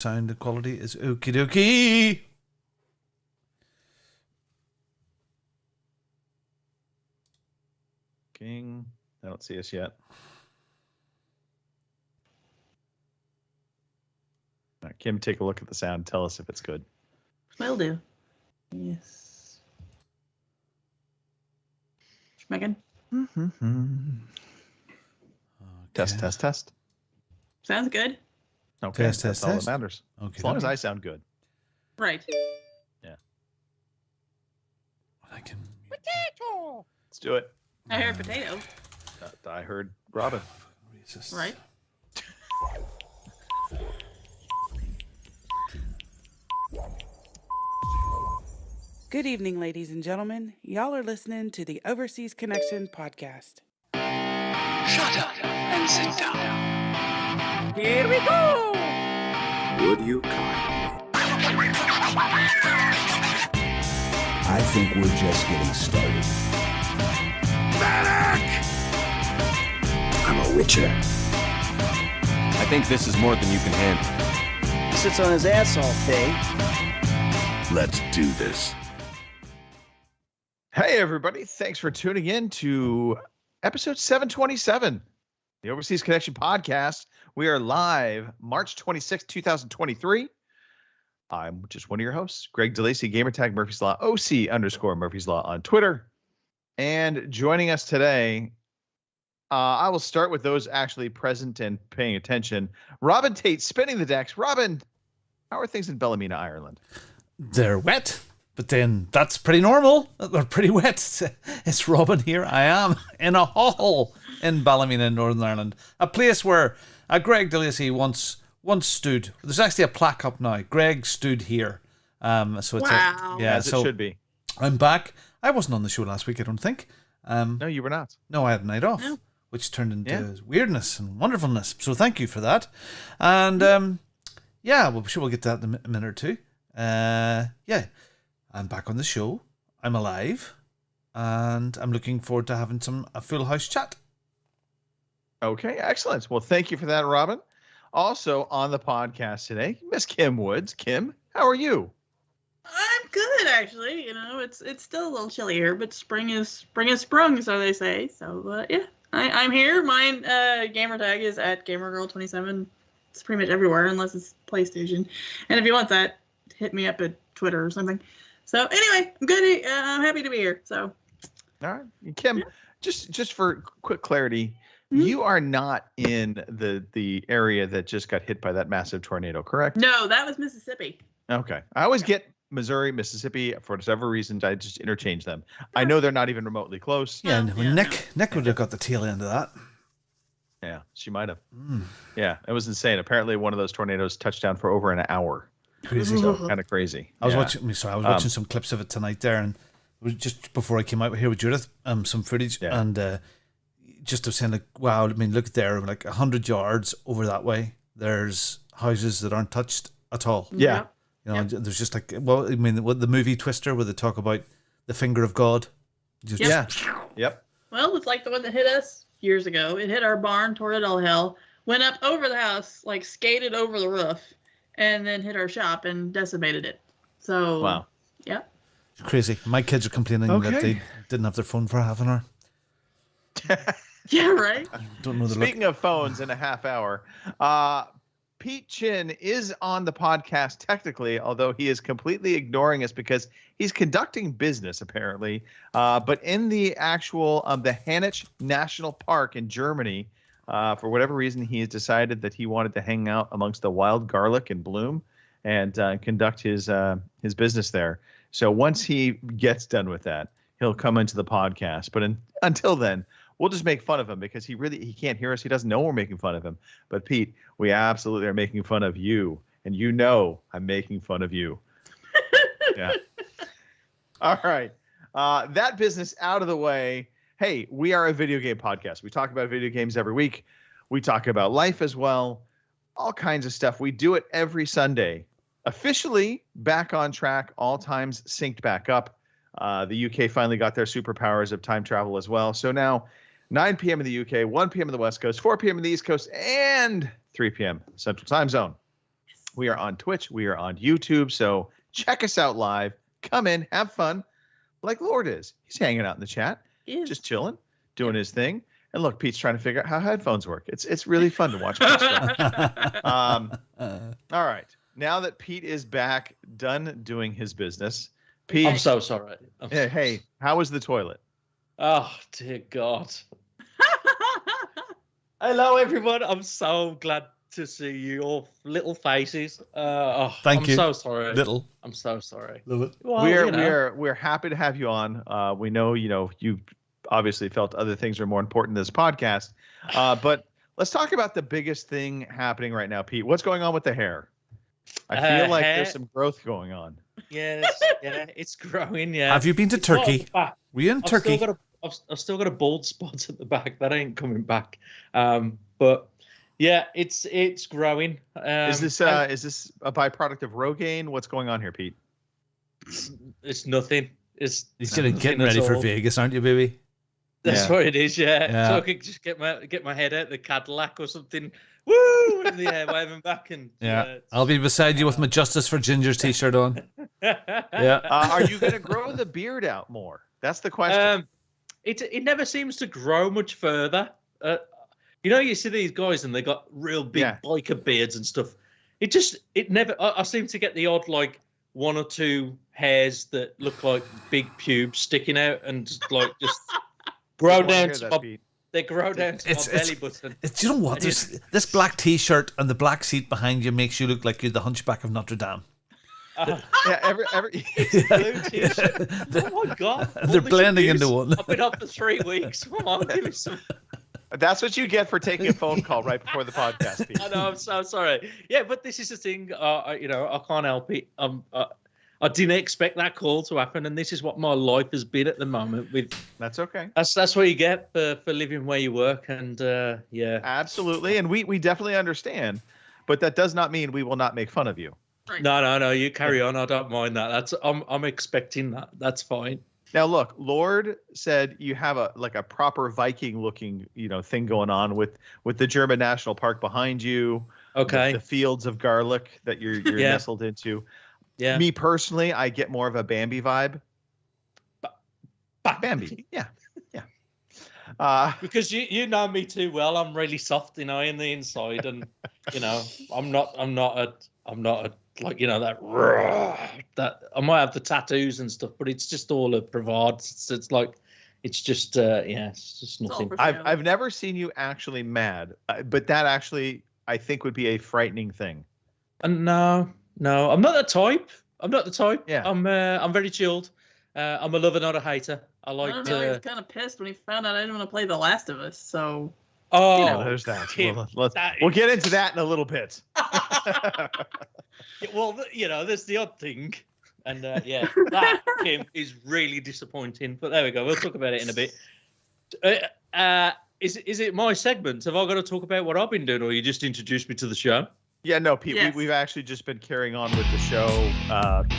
Sound quality is okie dokie. King. I don't see us yet. All right, Kim, take a look at the sound. Tell us if it's good. Will do. Yes. Megan? Test, test, test. Sounds good. Okay, Test, that's test, all test. that matters. Okay. As long as I sound good. Right. I can. Potato! Let's do it. I heard potato. I heard Robin. Right. Good evening, ladies and gentlemen. Y'all are listening to the Overseas Connection podcast. Shut up and sit down. Here we go! Would you kindly? I think we're just getting started. Medic! I'm a witcher. I think this is more than you can handle. He sits on his ass all day. Let's do this. Hey, everybody. Thanks for tuning in to episode 727, the Overseas Connection podcast. We are live March 26, 2023. I'm just one of your hosts, Greg DeLacy, gamertag Murphy's Law, OC_Murphy's Law on Twitter. And joining us today, I will start with those actually present and paying attention. Robin Tate, spinning the decks. Robin, how are things in Ballymena, Ireland? They're wet, but then that's pretty normal. They're pretty wet. It's Robin here. I am in a hall in Ballymena, Northern Ireland, a place where Greg DeLacy once stood. There's actually a plaque up now. Greg stood here. So it's Wow. As it should be. I'm back. I wasn't on the show last week, I don't think. No, you were not. No, I had a night off, which turned into weirdness and wonderfulness. So thank you for that. And well, sure, we'll get to that in a minute or two. I'm back on the show. I'm alive, and I'm looking forward to having a full house chat. Okay, excellent. Well, thank you for that, Robin. Also on the podcast today, Miss Kim Woods. Kim, how are you? I'm good, actually. You know, it's still a little chilly here, but spring is sprung, so they say. So I'm here. Mine gamer tag is at gamergirl27. It's pretty much everywhere unless it's PlayStation. And if you want that, hit me up at Twitter or something. So anyway, I'm good. I'm happy to be here. So. All right, Kim. Just for quick clarity, you are not in the area that just got hit by that massive tornado, correct? No, that was Mississippi. Okay, I always get Missouri, Mississippi for whatever reason. I just interchange them. I know they're not even remotely close. Yeah, and Nick would have got the tail end of that. Yeah, she might have. Yeah, it was insane. Apparently, one of those tornadoes touched down for over an hour. Crazy. So kind of crazy. I was watching some clips of it tonight there, and it was just before I came out here with Judith, some footage, and just of saying like, wow, I mean, look there, like 100 yards over that way, there's houses that aren't touched at all. Yeah. You know, there's just like, well, I mean, what the movie Twister, where they talk about the finger of God. Just, Yep. Well, it's like the one that hit us years ago. It hit our barn, tore it all hell, went up over the house, like skated over the roof, and then hit our shop and decimated it. So, Wow. Yeah. Crazy. My kids are complaining that they didn't have their phone for half an hour. Yeah, right. Don't know the Speaking of phones in a half hour, Pete Chin is on the podcast technically, although he is completely ignoring us because he's conducting business apparently. But in the actual the Hainich National Park in Germany, for whatever reason, he has decided that he wanted to hang out amongst the wild garlic in bloom and conduct his business there. So once he gets done with that, he'll come into the podcast. But until then, we'll just make fun of him because he can't hear us. He doesn't know we're making fun of him. But Pete, we absolutely are making fun of you, and you know I'm making fun of you. Yeah. All right. That business out of the way. Hey, we are a video game podcast. We talk about video games every week. We talk about life as well. All kinds of stuff. We do it every Sunday. Officially back on track. All times synced back up. The UK finally got their superpowers of time travel as well. So now 9 p.m. in the UK, 1 p.m. in the West Coast, 4 p.m. in the East Coast, and 3 p.m. Central Time Zone. We are on Twitch. We are on YouTube. So check us out live. Come in, have fun, like Lord is. He's hanging out in the chat, just chilling, doing his thing. And look, Pete's trying to figure out how headphones work. It's really fun to watch. All right. Now that Pete is back, done doing his business, Pete. I'm so sorry. Hey, how was the toilet? Oh, dear God. Hello, everyone. I'm so glad to see your little faces. Thank you. I'm so sorry. Little. I'm so sorry. Little. Well, We're happy to have you on. We know you obviously felt other things are more important than this podcast. But let's talk about the biggest thing happening right now, Pete. What's going on with the hair? I feel like there's some growth going on. Yeah, it's growing. Yeah. Have you been to Turkey? Were you in Turkey? I've still got a bald spot at the back that ain't coming back. But yeah, it's growing. Is this a byproduct of Rogaine? What's going on here, Pete? It's nothing. You're getting ready for Vegas, aren't you, baby? That's what it is. Yeah. So I could just get my head out the Cadillac or something. Woo! In the air, waving back and I'll be beside you with my Justice for Gingers t-shirt on. Yeah. Are you going to grow the beard out more? That's the question. It never seems to grow much further. You see these guys and they got real big biker beards and stuff. It never. I seem to get the odd like one or two hairs that look like big pubes sticking out and like just grow down to my. They grow down to my belly button. Do you know what? This black T-shirt and the black seat behind you makes you look like you're the Hunchback of Notre Dame. Every blue T-shirt. Oh my God! They're blending into one. I've been up for 3 weeks. Come on, give me some. That's what you get for taking a phone call right before the podcast, Pete. I know. I'm so sorry. Yeah, but this is the thing. I can't help it. I didn't expect that call to happen, and this is what my life has been at the moment. That's okay. That's what you get for living where you work, and yeah. Absolutely, and we definitely understand, but that does not mean we will not make fun of you. Right. No. You carry on. I don't mind that. I'm expecting that. That's fine. Now look, Lord said you have a proper Viking looking thing going on with the German National Park behind you. Okay. The fields of garlic that you're nestled into. Yeah. Me personally, I get more of a Bambi vibe. Bambi. Yeah. Because you know me too well. I'm really soft, in the inside, and I'm not a that I might have the tattoos and stuff, but it's just all a bravado. It's just nothing. I've never seen you actually mad, but that actually I think would be a frightening thing. No, I'm not the type. Yeah. I'm very chilled. I'm a lover, not a hater. I like. He was kind of pissed when he found out I didn't want to play The Last of Us. So. Oh, there's that. We'll get into that in a little bit. Well, there's the odd thing, and that Kim is really disappointing. But there we go. We'll talk about it in a bit. Is it my segment? Have I got to talk about what I've been doing, or you just introduced me to the show? Yeah, no, Pete. Yes. We've actually just been carrying on with the show.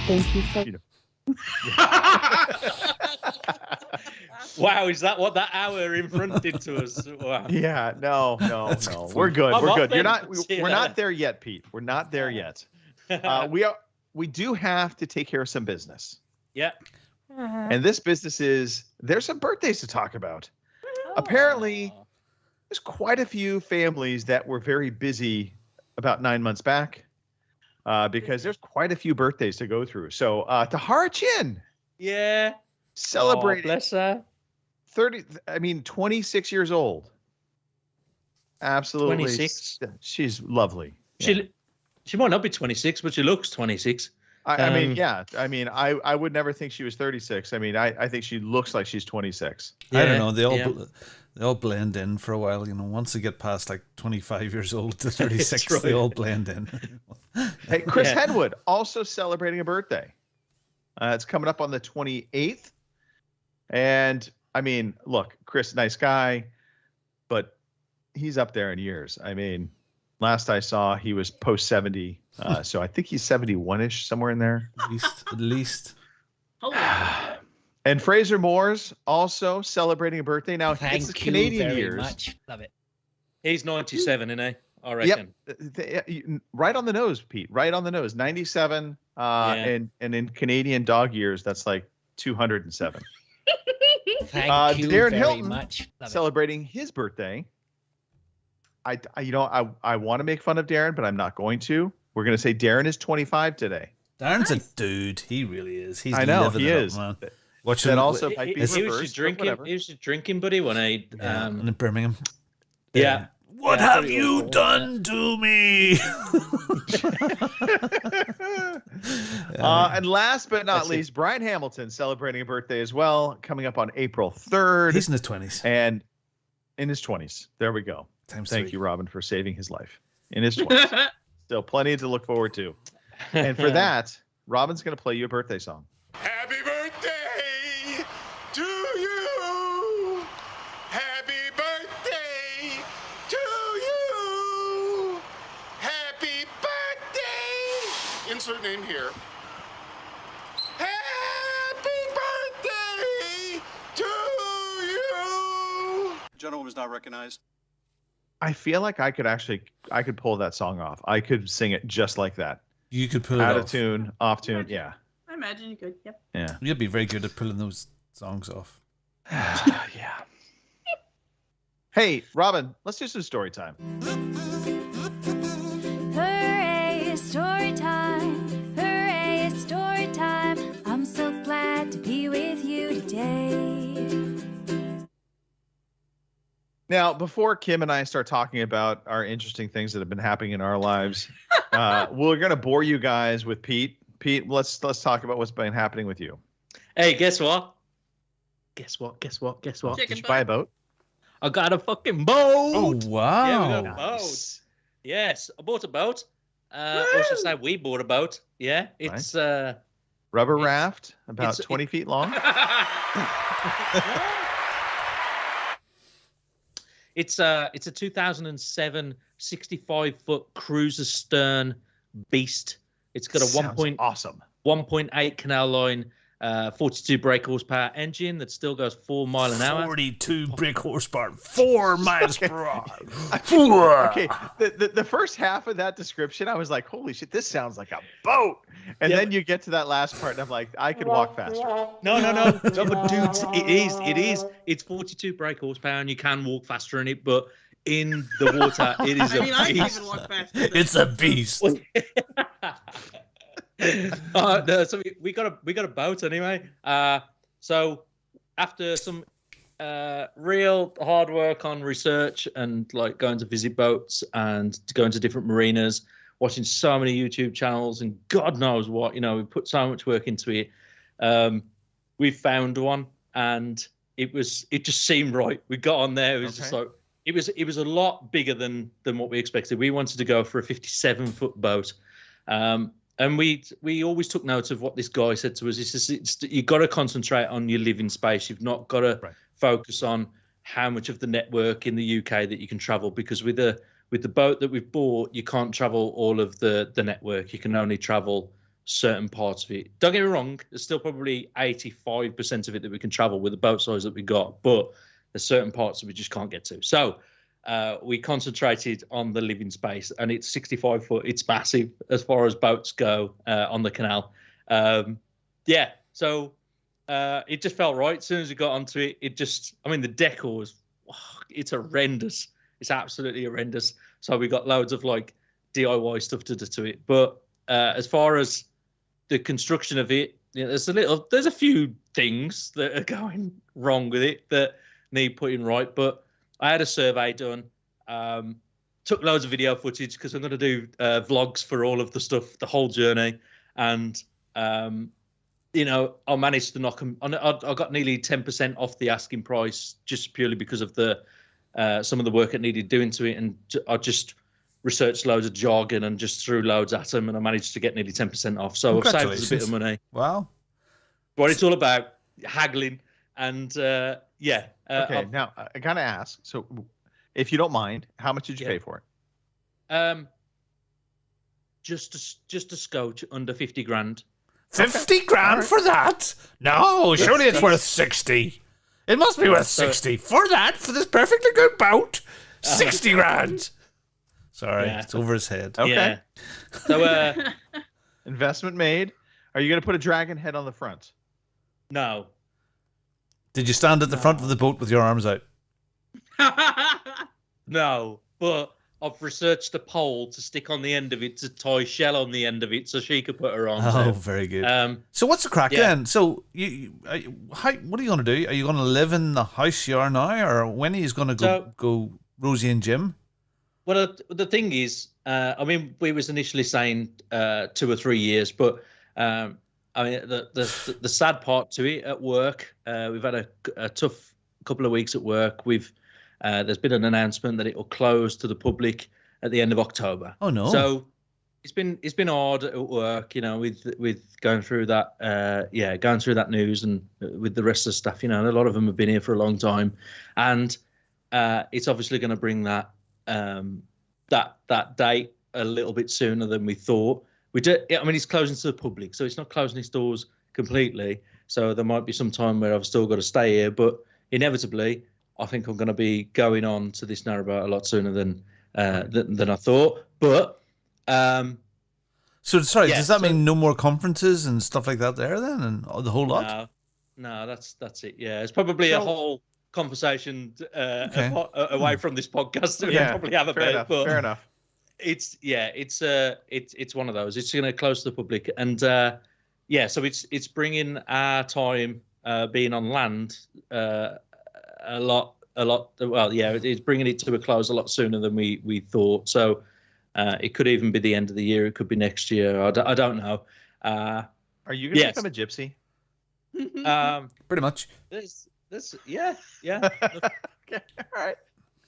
Thank you so. Wow, is that what that hour in front did to us? Wow. Yeah, no. We're good. We're good. We're not there yet, Pete. We're not there yet. We do have to take care of some business. Yeah. And this business is there's some birthdays to talk about. Apparently, there's quite a few families that were very busy about 9 months back. Because there's quite a few birthdays to go through. So Tahara Chin. Yeah. Celebrating. Bless her. 26 years old. Absolutely. 26. She's lovely. She might not be 26, but she looks 26. I would never think she was 36. I think she looks like she's 26. Yeah, I don't know. They all blend in for a while. Once they get past like 25 years old to 36, right. They all blend in. Hey, Chris Henwood also celebrating a birthday. It's coming up on the 28th. And look, Chris, nice guy, but he's up there in years. Last I saw, he was post 70. So I think he's 71-ish, somewhere in there. At least. And Fraser Moore's also celebrating a birthday. Now, it's Canadian years. Much. Love it. He's 97, isn't he? I reckon. Right on the nose, Pete. Right on the nose. 97. And in Canadian dog years, that's like 207. Thank you Darren very Hilton much. Love it. celebrating his birthday. I want to make fun of Darren, but I'm not going to. We're going to say Darren is 25 today. Darren's a dude. He really is. He's I know living he it up, is. man. That Watching also might be He was reversed, just but drinking. whatever. He was just drinking, buddy. When I in Birmingham. yeah. What Yeah, have pretty you awful. done to me? And last but not least, Brian Hamilton celebrating a birthday as well, coming up on April 3rd. He's in his 20s. And in his 20s. There we go. Times Thank three. you, Robin, for saving his life. In his 20s. Still plenty to look forward to. And for that, Robin's going to play you a birthday song. Happy birthday to you. Happy birthday to you. Happy birthday. Insert name here. Happy birthday to you. Gentleman was not recognized. I feel like I could pull that song off. I could sing it just like that. You could pull it Out of off. tune, off tune. Yeah. I imagine you could. Yep. Yeah. You'd be very good at pulling those songs off. Yeah. Hey, Robin, let's do some story time. Hooray, it's story time. Hooray, it's story time. I'm so glad to be with you today. Now, before Kim and I start talking about our interesting things that have been happening in our lives, we're going to bore you guys with Pete. Pete, let's talk about what's been happening with you. Hey, guess what? Guess what? Guess what? Guess what? Did you buy a boat? I got a fucking boat. Oh, wow. Yeah, we got a boat. Nice. Yes, I bought a boat. Or should I say we bought a boat. Yeah, it's Rubber raft, about it's- 20 feet long. It's a 2007 65-foot cruiser stern beast. It's got a Sounds awesome. 1.8 canal line, 42 brake horsepower engine that still goes 4 miles an hour. 42 brake horsepower, 4 miles per hour. Okay, the first half of that description, I was like, holy shit, this sounds like a boat. And then you get to that last part, and I'm like, I could walk faster. No, but dudes, it is. It's 42 brake horsepower, and you can walk faster in it, but in the water, it is I mean, I can beast. even walk faster. It's a beast. No, so we got a boat anyway. So after some real hard work on research and like going to visit boats and going to different marinas, watching so many YouTube channels and God knows what, we put so much work into it. We found one and it just seemed right. We got on there. It was just like it was a lot bigger than what we expected. We wanted to go for a 57-foot boat. And we always took note of what this guy said to us. He says, you've got to concentrate on your living space. You've not got to focus on how much of the network in the UK that you can travel, because with the boat that we've bought, you can't travel all of the network. You can only travel certain parts of it. Don't get me wrong, there's still probably 85% of it that we can travel with the boat size that we got, but there's certain parts that we just can't get to. So we concentrated on the living space, and it's 65 foot. It's massive as far as boats go on the canal. So it just felt right. As soon as we got onto it, the decor was, it's horrendous. It's absolutely horrendous. So we got loads of like DIY stuff to do to it. But as far as the construction of it, there's a few things that are going wrong with it that need putting right. But I had a survey done, took loads of video footage because I'm going to do vlogs for all of the stuff, the whole journey. And, I managed to knock them. I got nearly 10% off the asking price just purely because of some of the work it needed doing to it. And I just researched loads of jargon and just threw loads at them, and I managed to get nearly 10% off. So I've saved us a bit of money. Wow. What it's all about, haggling. And okay, now I gotta ask. So, if you don't mind, how much did you pay for it? Just a scotch under 50 grand. 50 grand for that? No, surely it's worth 60. It must be worth 60 for this perfectly good boat. 60 grand. Sorry, Yeah. it's over his head. Okay. Yeah. So Investment made. Are you going to put a dragon head on the front? no. Did you stand at the front of the boat with your arms out? No, but I've researched a pole to stick on the end of it to tie Shell on the end of it so she could put her arms Oh, out. very good. Um, So what's the crack yeah. then? So what are you going to do? Are you going to live in the house you are now, or when are you going to go Rosie and Jim? Well, the thing is, I mean, we was initially saying 2 or 3 years, but I mean, the sad part to it at work, we've had a tough couple of weeks at work. There's been an announcement that it will close to the public at the end of October. Oh no! So it's been hard at work, you know, with going through that, going through that news, and with the rest of the staff. You know, a lot of them have been here for a long time, and it's obviously going to bring that date a little bit sooner than we thought. I mean, it's closing to the public, so it's not closing its doors completely. So there might be some time where I've still got to stay here, but inevitably, I think I'm going to be going on to this narrowboat a lot sooner than I thought. But so sorry, does that mean no more conferences and stuff like that there then, and the whole lot? No, that's it. Yeah, it's probably a whole conversation away from this podcast that we probably have about it. But fair enough. It's one of those. It's going to close to the public, and so it's bringing our time being on land a lot. Well, yeah, it's bringing it to a close a lot sooner than we thought. So it could even be the end of the year. It could be next year. I don't know. Are you going to become a gypsy? Pretty much. Yeah. Okay, all right.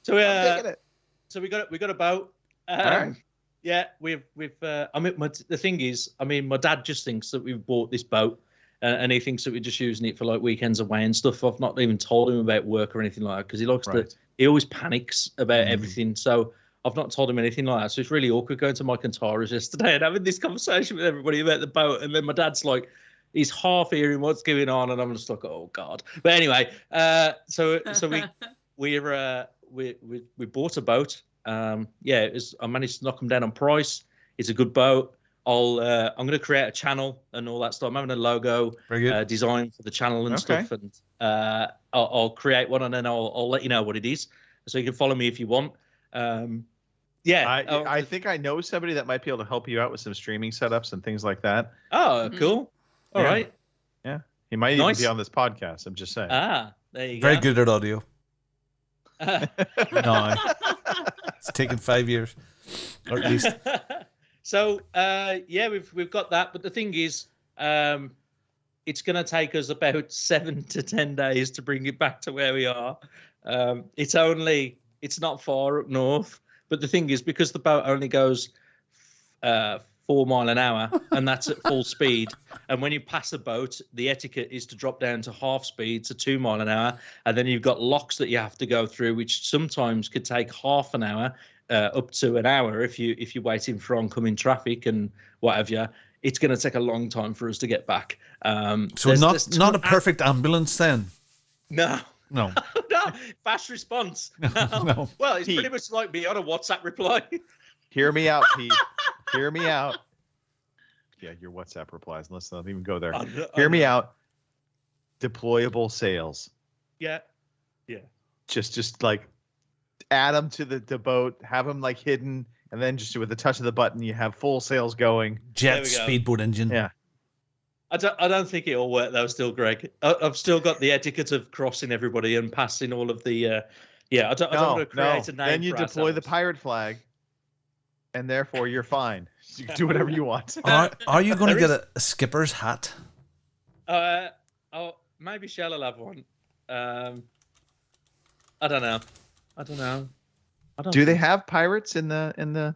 So I'm taking it. So we got a boat. All right. Yeah, we've. I mean, the thing is, I mean, my dad just thinks that we've bought this boat, and he thinks that we're just using it for like weekends away and stuff. I've not even told him about work or anything like that because he likes to. He always panics about everything. So I've not told him anything like that. So it's really awkward going to my Cantaras yesterday and having this conversation with everybody about the boat, and then my dad's like, he's half hearing what's going on, and I'm just like, oh god. But anyway, so we bought a boat. I managed to knock them down on price. It's a good boat. I'm going to create a channel and all that stuff. I'm having a logo design for the channel and stuff, and I'll create one, and then I'll let you know what it is, so you can follow me if you want. I think I know somebody that might be able to help you out with some streaming setups and things like that. Oh, cool. All right. Yeah, he might even be on this podcast. I'm just saying. Ah, there you go. Very good at audio. No, it's taken 5 years, or at least. So we've got that, but the thing is, it's going to take us about 7 to 10 days to bring it back to where we are. It's not far up north, but the thing is, because the boat only goes 4 miles an hour, and that's at full speed. And when you pass a boat, the etiquette is to drop down to half speed, to 2 miles an hour, and then you've got locks that you have to go through, which sometimes could take half an hour, up to an hour if you're waiting for oncoming traffic and what have you. It's going to take a long time for us to get back. So not a perfect ambulance then. No. No. No. Fast response. No. Well, it's pretty much like me on a WhatsApp reply. Hear me out, Pete. Hear me out. Yeah, your WhatsApp replies. Let's not even go there. Hear me out. Deployable sails. Yeah. Just like add them to the boat, have them like hidden, and then just with the touch of the button, you have full sails going. Jet speedboat engine. Yeah. I don't think it'll work though. Still, Greg. I've still got the etiquette of crossing everybody and passing all of the. I don't want to create a name. Then you for deploy ourselves. the pirate flag, and therefore you're fine. You can do whatever you want. Are you going to get a skipper's hat? Maybe Shell will have one. I don't know. Do they have pirates in the?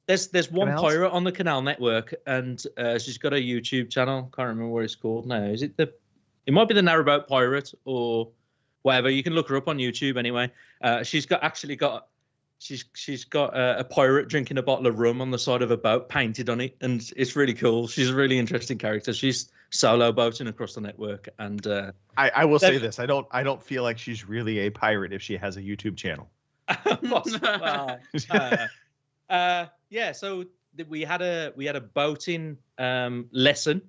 There's one canals? pirate on the Canal Network, and she's got a YouTube channel. Can't remember what it's called now. Is it It might be the Narrowboat Pirate or whatever. You can look her up on YouTube anyway. She's got a pirate drinking a bottle of rum on the side of a boat painted on it, and it's really cool. She's a really interesting character. She's solo boating across the network, and I will say this: I don't feel like she's really a pirate if she has a YouTube channel. Yeah, so we had a boating lesson,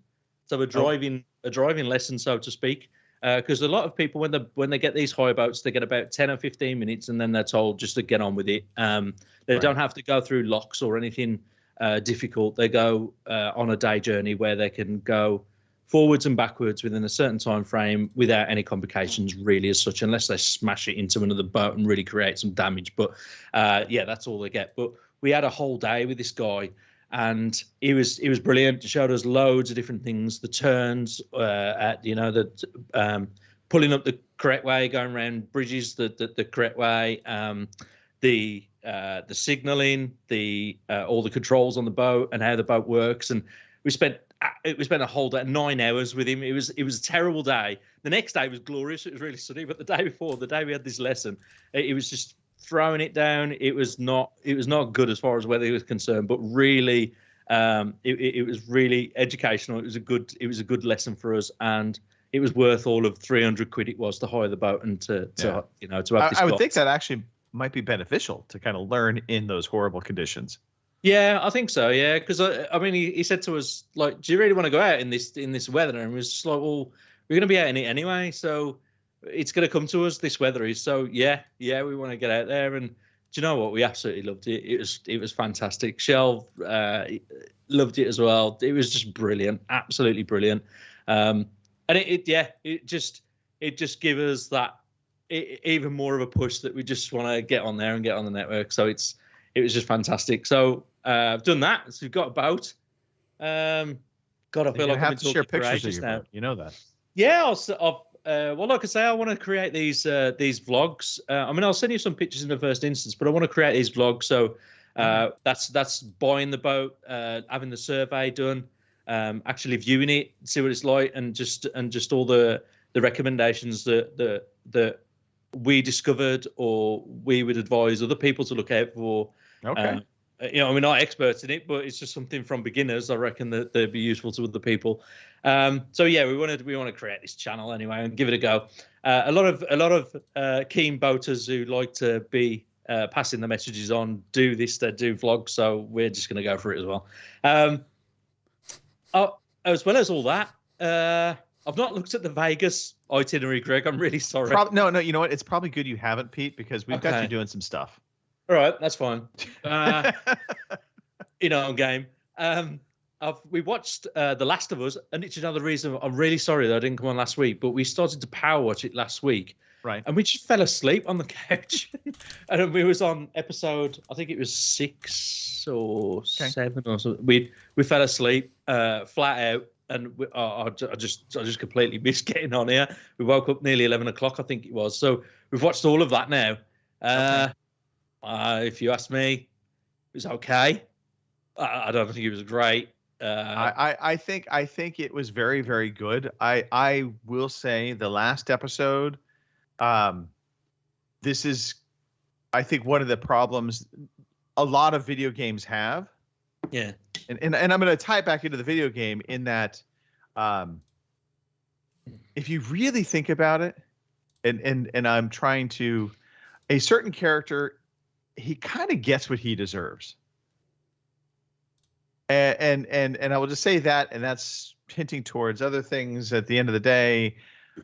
so a driving lesson, so to speak. Because a lot of people, when they get these hire boats, they get about 10 or 15 minutes, and then they're told just to get on with it. They don't have to go through locks or anything difficult. They go on a day journey where they can go forwards and backwards within a certain time frame without any complications, really, as such, unless they smash it into another boat and really create some damage. But yeah, that's all they get. But we had a whole day with this guy, and he was brilliant. Showed us loads of different things, the turns, pulling up the correct way, going around bridges the correct way, the signaling, all the controls on the boat and how the boat works. And we spent a whole day, 9 hours with him. It was a terrible day. The next day was glorious. It was really sunny, but the day before, the day we had this lesson, it was just throwing it down. It was not good as far as weather was concerned, but really, it was really educational. It was a good lesson for us, and it was worth all of 300 quid it was to hire the boat and to have this. I would think that actually might be beneficial to kind of learn in those horrible conditions. Yeah, I think so. Yeah, because I mean, he said to us, like, "Do you really want to go out in this weather?" And it was just like, "Well, we're going to be out in it anyway, so it's going to come to us. This weather is so yeah, we want to get out there." And do you know what? We absolutely loved it. It was fantastic. Shell loved it as well. It was just brilliant, absolutely brilliant. And it just gives us that even more of a push that we just want to get on there and get on the network. So it was just fantastic. So I've done that. So we've got a boat. God, I feel like have to share pictures of your boat. You know that. Yeah, well, like I say, I want to create these vlogs. I mean, I'll send you some pictures in the first instance, but I want to create these vlogs. So that's buying the boat, having the survey done, actually viewing it, see what it's like, and just all the recommendations that we discovered or we would advise other people to look out for. Okay. We're not experts in it, but it's just something from beginners. I reckon that they'd be useful to other people. So yeah, we want to create this channel anyway and give it a go. A lot of keen boaters who like to be passing the messages on do this. They do vlogs, so we're just going to go for it as well. As well as all that, I've not looked at the Vegas itinerary, Greg. I'm really sorry. No. You know what? It's probably good you haven't, Pete, because we've got you doing some stuff. All right, that's fine. On game. We watched The Last of Us, and it's another reason I'm really sorry that I didn't come on last week, but we started to power watch it last week. Right. And we just fell asleep on the couch. And we was on episode, I think it was 6 or 7 or something. We fell asleep flat out, and I just completely missed getting on here. We woke up nearly 11 o'clock, I think it was. So we've watched all of that now. If you ask me, it was okay. I don't think it was great. I think it was very, very good. I will say the last episode, this is, I think, one of the problems a lot of video games have. Yeah. And I'm going to tie it back into the video game in that, if you really think about it, and I'm trying to, a certain character, he kind of gets what he deserves. And I will just say that, and that's hinting towards other things at the end of the day.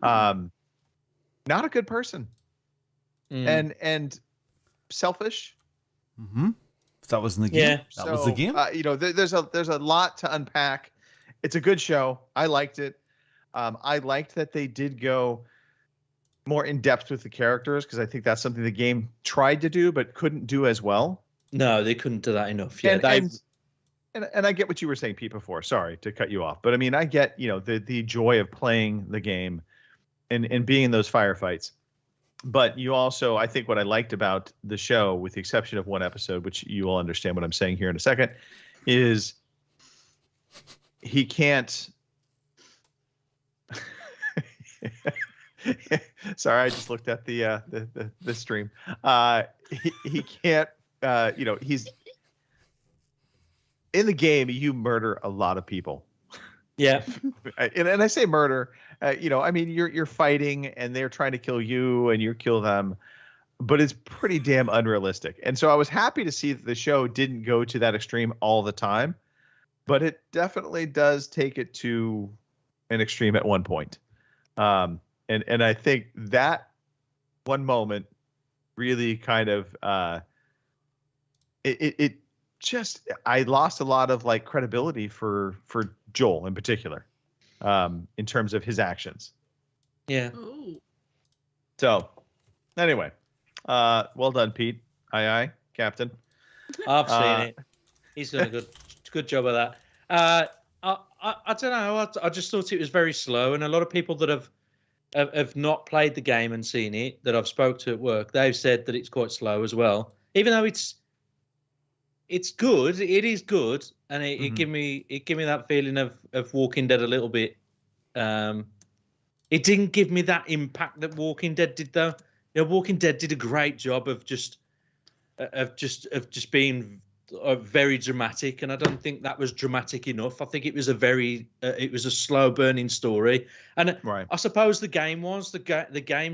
Not a good person. And selfish. Mm-hmm. That was in the game. Yeah. That was the game. There's a lot to unpack. It's a good show. I liked it. I liked that they did go more in depth with the characters, because I think that's something the game tried to do but couldn't do as well. No, they couldn't do that enough. Yeah, and I get what you were saying, Pete, before. Sorry to cut you off, but I mean, I get the joy of playing the game and being in those firefights. But you also, I think, what I liked about the show, with the exception of one episode, which you will understand what I'm saying here in a second, is he can't. Sorry, I just looked at the stream. He can't. He's in the game. You murder a lot of people. Yeah, and I say murder. I mean, you're fighting, and they're trying to kill you, and you kill them. but it's pretty damn unrealistic. And so I was happy to see that the show didn't go to that extreme all the time, but it definitely does take it to an extreme at one point. And I think that one moment really kind of it just, I lost a lot of like credibility for Joel in particular, in terms of his actions. Yeah. Ooh. So anyway, well done, Pete. Aye, Captain. I've seen it. He's done a good job of that. I don't know. I just thought it was very slow, and a lot of people that have not played the game and seen it that I've spoke to at work, they've said that it's quite slow as well. Even though it's good, it is good, and it give me that feeling of Walking Dead a little bit. It didn't give me that impact that Walking Dead did, though. You know, Walking Dead did a great job of just being very dramatic, and I don't think that was dramatic enough. I think it was a slow burning story, and right. I suppose the game's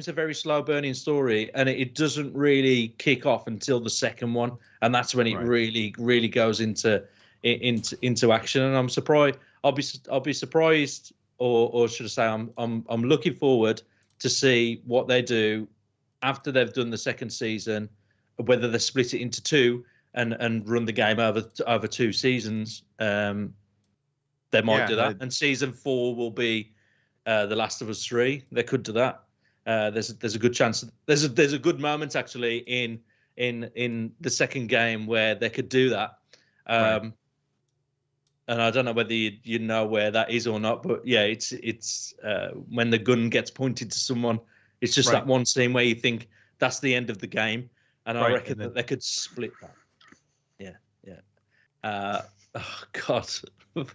a very slow burning story, and it doesn't really kick off until the second one, and that's when it really goes into action. And I'm surprised. I'll be surprised, or should I say, I'm looking forward to see what they do after they've done the second season, whether they split it into two and run the game over 2 seasons. They might do that, and season 4 will be The Last of Us 3. They could do that. There's a good chance. There's a good moment actually in the second game where they could do that. And I don't know whether you know where that is or not, but yeah, it's when the gun gets pointed to someone. It's just that one scene where you think that's the end of the game, and I reckon that they could split that. Yeah. Oh God,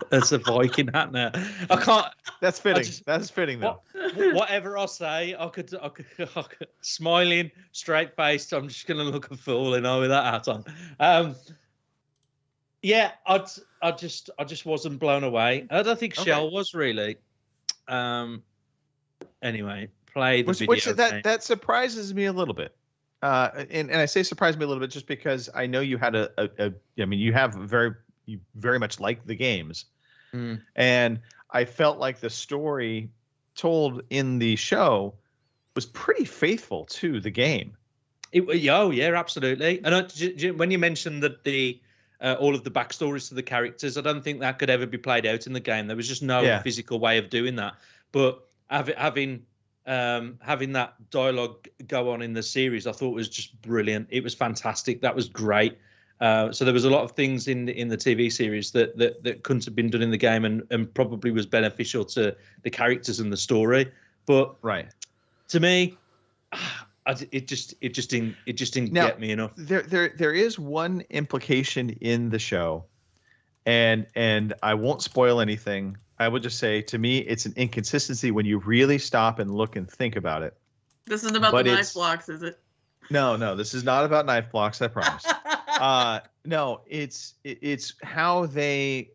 that's a Viking hat now. I can't. That's fitting. That's fitting though. Whatever I say, I could smiling, straight faced. I'm just gonna look a fool, with that hat on. Yeah, I just wasn't blown away. I don't think Shell was really. Anyway, play the video. That surprises me a little bit. And I say surprised me a little bit just because I know you had you very much like the games, and I felt like the story told in the show was pretty faithful to the game. Yeah, absolutely. And when you mentioned that all of the backstories to the characters, I don't think that could ever be played out in the game. There was just no physical way of doing that. But having that dialogue go on in the series, I thought was just brilliant. It was fantastic. That was great. So there was a lot of things in the TV series that couldn't have been done in the game, and probably was beneficial to the characters and the story. But to me, it just didn't get me enough. There is one implication in the show, and I won't spoil anything. I would just say, to me, it's an inconsistency when you really stop and look and think about it. This isn't about the knife blocks, is it? No, this is not about knife blocks, I promise. No, it's how they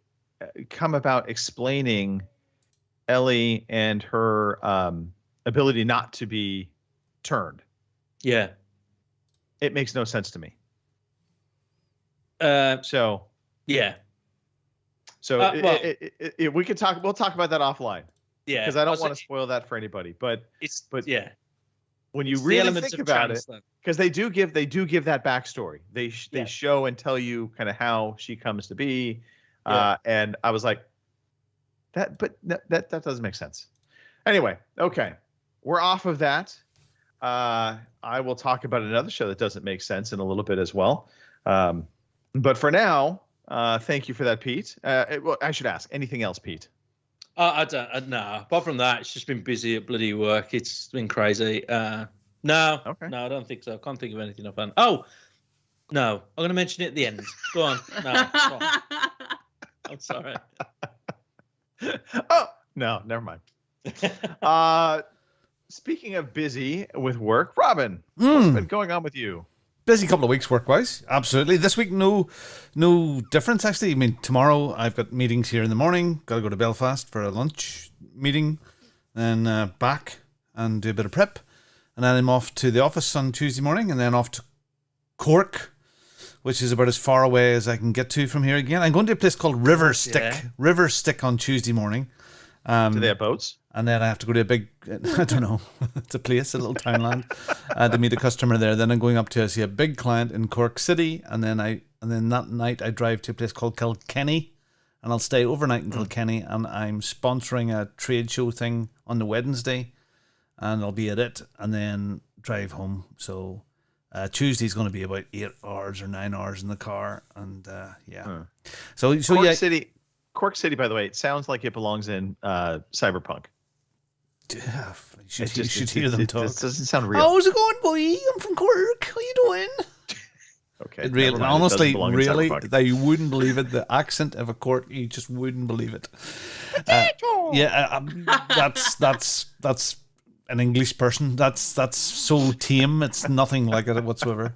come about explaining Ellie and her ability not to be turned. Yeah. It makes no sense to me. So we could talk. We'll talk about that offline. Yeah, because I don't want to spoil that for anybody. But yeah, when you really think about it, because they do give that backstory. They show and tell you kind of how she comes to be. And I was like, that doesn't make sense. Anyway, okay, we're off of that. I will talk about another show that doesn't make sense in a little bit as well. But for now, thank you for that, Pete. Well, I should ask, anything else, Pete? I don't know. Apart from that, it's just been busy at bloody work. It's been crazy. No, I don't think so. I can't think of anything offhand. Oh, no, I'm going to mention it at the end. Go on. No, I'm sorry. Oh, no, never mind. Speaking of busy with work, Robin, what's been going on with you? Busy couple of weeks work-wise, absolutely. This week, no difference, actually. I mean, tomorrow I've got meetings here in the morning. Got to go to Belfast for a lunch meeting, then back and do a bit of prep. and then I'm off to the office on Tuesday morning, and then off to Cork, which is about as far away as I can get to from here again. I'm going to a place called River Stick. River Stick on Tuesday morning. Do they have boats? And then I have to go to a big, I don't know, it's a place, a little townland, to meet a customer there. Then I'm going up to see a big client in Cork City, and then that night I drive to a place called Kilkenny, and I'll stay overnight in Kilkenny, and I'm sponsoring a trade show thing on the Wednesday, and I'll be at it, and then drive home. So Tuesday's going to be about 8 hours or 9 hours in the car, and So Cork City, by the way, it sounds like it belongs in Cyberpunk. Yeah, you should hear them talk. It doesn't sound real. How's it going, boy? I'm from Cork. How you doing? Okay. Honestly, really, they wouldn't believe it. The accent of a Cork, you just wouldn't believe it. That's an English person. That's so tame. It's nothing like it whatsoever.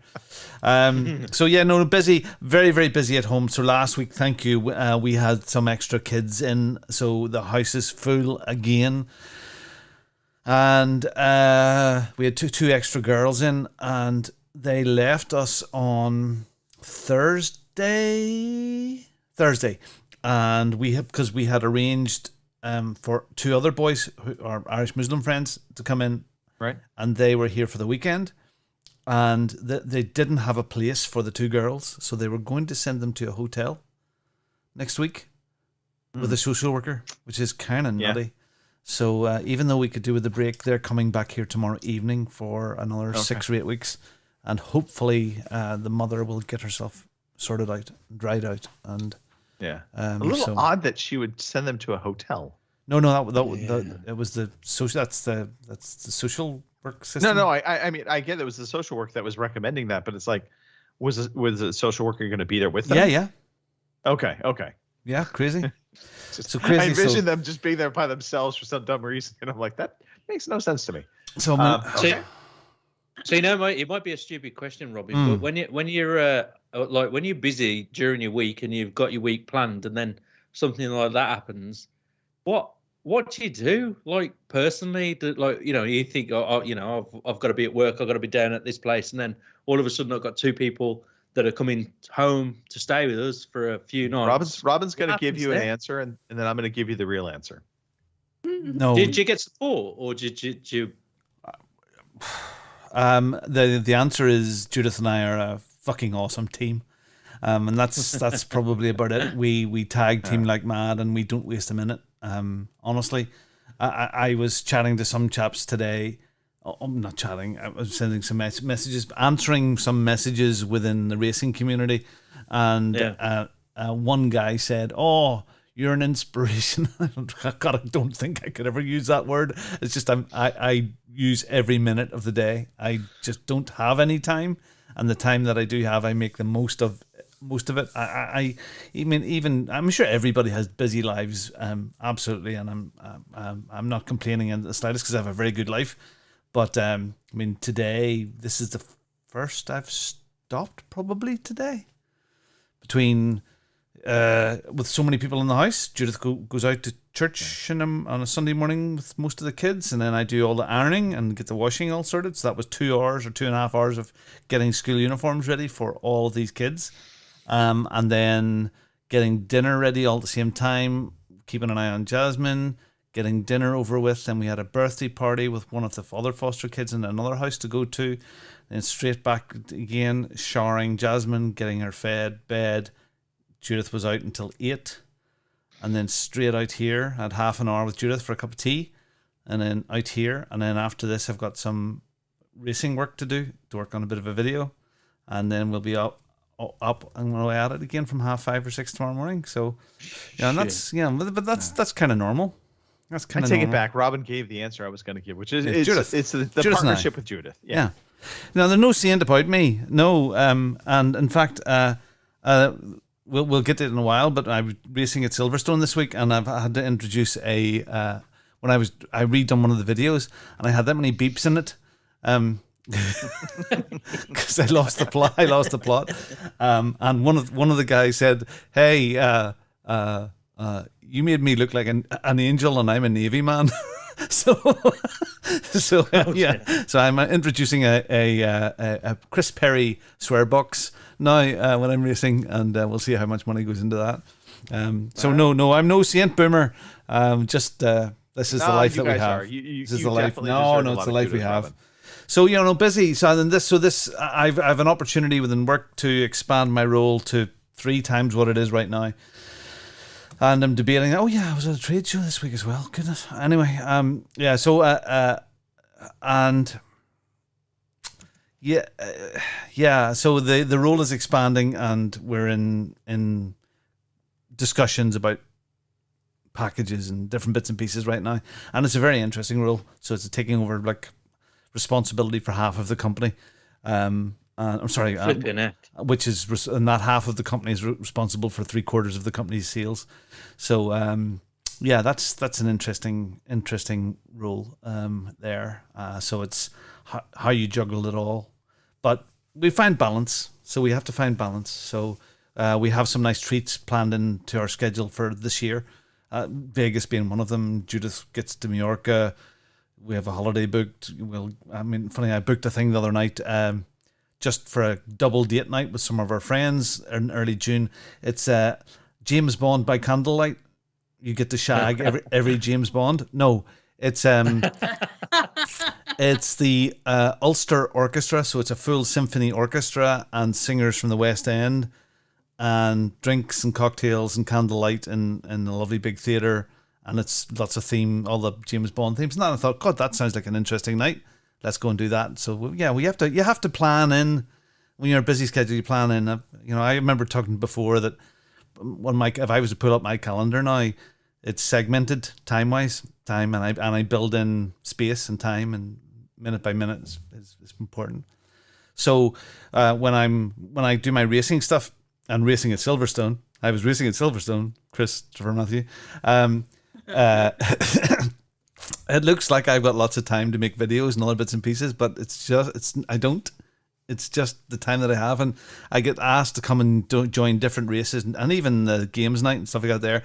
Busy, very, very busy at home. So last week, thank you, we had some extra kids in, so the house is full again. And we had two extra girls in, and they left us on Thursday, and because we had arranged for 2 other boys who are Irish Muslim friends to come in, right? And they were here for the weekend, and they didn't have a place for the 2 girls, so they were going to send them to a hotel next week with a social worker, which is kind of nutty. So even though we could do with the break, they're coming back here tomorrow evening for another 6 or 8 weeks. And hopefully the mother will get herself sorted out, dried out. And a little odd that she would send them to a hotel. No, it was the social. That's the social work system. No. I mean, I get it was the social work that was recommending that, but it's like, was the social worker going to be there with them? Yeah. Okay. Yeah, crazy. So crazy. I envision them just being there by themselves for some dumb reason, and I'm like, that makes no sense to me. So, so it might be a stupid question, Robbie, but when you're when you're busy during your week and you've got your week planned, and then something like that happens, what do you do? Like personally, you think, I've got to be at work, I've got to be down at this place, and then all of a sudden I've got 2 people that are coming home to stay with us for a few nights. Robin's going to give you an answer, and then I'm going to give you the real answer. No. Did you get support, or did you? The answer is Judith and I are a fucking awesome team, and that's probably about it. We tag team like mad, and we don't waste a minute. Honestly, I was chatting to some chaps today. I'm not chatting. I was sending some messages, answering some messages within the racing community, and one guy said, "Oh, you're an inspiration." God, I don't think I could ever use that word. It's just I use every minute of the day. I just don't have any time, and the time that I do have, I make the most of it. I mean, even I'm sure everybody has busy lives, absolutely, and I'm not complaining in the slightest because I have a very good life. But I mean, today this is the first I've stopped probably today. Between with so many people in the house, Judith goes out to church on a Sunday morning with most of the kids, and then I do all the ironing and get the washing all sorted. So that was 2 hours or 2.5 hours of getting school uniforms ready for all of these kids, and then getting dinner ready all at the same time, keeping an eye on Jasmine, getting dinner over with. Then we had a birthday party with one of the other foster kids in another house to go to. Then straight back again, showering Jasmine, getting her fed, bed. Judith was out until 8. And then straight out here, I had half an hour with Judith for a cup of tea. And then out here. And then after this, I've got some racing work to do, to work on a bit of a video. And then we'll be up and we'll at it again from 5:30 or 6 tomorrow morning. So, yeah, and that's kind of normal. That's kind of. I take it back. Robin gave the answer I was going to give, which is Judith. It's the Judith partnership with Judith. Yeah. Now there's no saying about me. No. And in fact, we'll get to it in a while. But I was racing at Silverstone this week, and I've had to introduce I redone one of the videos, and I had that many beeps in it. Because I lost the plot. And one of the guys said, "Hey, you made me look like an angel, and I'm a Navy man." So I'm introducing a Chris Perry swear box now when I'm racing, and we'll see how much money goes into that. So no, I'm no Saint Boomer. Just this is the life that we have. This is the life. No, it's the life we have. Robin. So busy. So this I've an opportunity within work to expand my role to 3 times what it is right now. And I'm debating. Oh yeah, I was at a trade show this week as well. Goodness. Anyway, yeah. So yeah. So the role is expanding, and we're in discussions about packages and different bits and pieces right now. And it's a very interesting role. So it's taking over like responsibility for half of the company. I'm sorry, which is, and that half of the company is responsible for 3/4 of the company's sales. So yeah, that's an interesting role there. So it's how you juggle it all, but we find balance. So we have to find balance. So we have some nice treats planned into our schedule for this year. Vegas being one of them. Judith gets to Mallorca. We have a holiday booked. Funny, I booked a thing the other night. Just for a double date night with some of our friends in early June. It's James Bond by candlelight. You get to shag every James Bond. No, it's it's the Ulster Orchestra, so it's a full symphony orchestra and singers from the West End, and drinks and cocktails and candlelight in a lovely big theatre, and it's lots of all the James Bond themes. And I thought, God, that sounds like an interesting night. Let's go and do that. So yeah, you have to plan in when you're a busy schedule. You plan in. I remember talking before that if I was to pull up my calendar now, it's segmented time, and I build in space and time, and minute by minute is important. So when I do my racing stuff and racing at Silverstone, I was racing at Silverstone, Christopher Matthew. It looks like I've got lots of time to make videos and other bits and pieces, but I don't. It's just the time that I have, and I get asked to come and join different races and even the games night and stuff like that. There,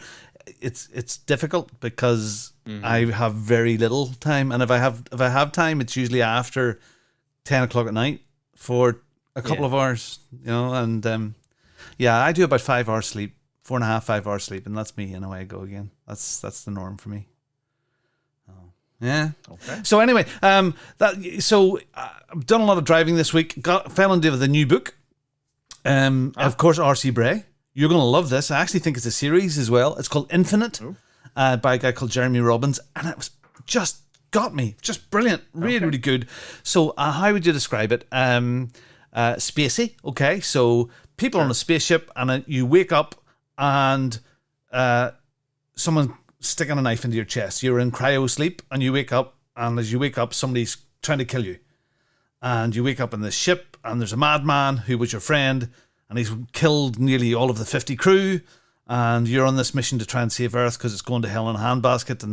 it's difficult because I have very little time, and if I have time, it's usually after 10 o'clock at night for a couple of hours, And yeah, I do about 5 hours sleep, 4.5, 5 hours sleep, and that's me, and away I go again. That's the norm for me. Yeah. Okay. So anyway, I've done a lot of driving this week. Fell into the new book. Of course, R.C. Bray. You're going to love this. I actually think it's a series as well. It's called Infinite, by a guy called Jeremy Robbins, and it was just got me. Just brilliant. Really good. So how would you describe it? Spacey. Okay. So people on a spaceship, and you wake up and someone sticking a knife into your chest. You're in cryo sleep, and you wake up, and as you wake up, somebody's trying to kill you. And you wake up in this ship, and there's a madman who was your friend, and he's killed nearly all of the 50 crew, and you're on this mission to try and save Earth because it's going to hell in a handbasket,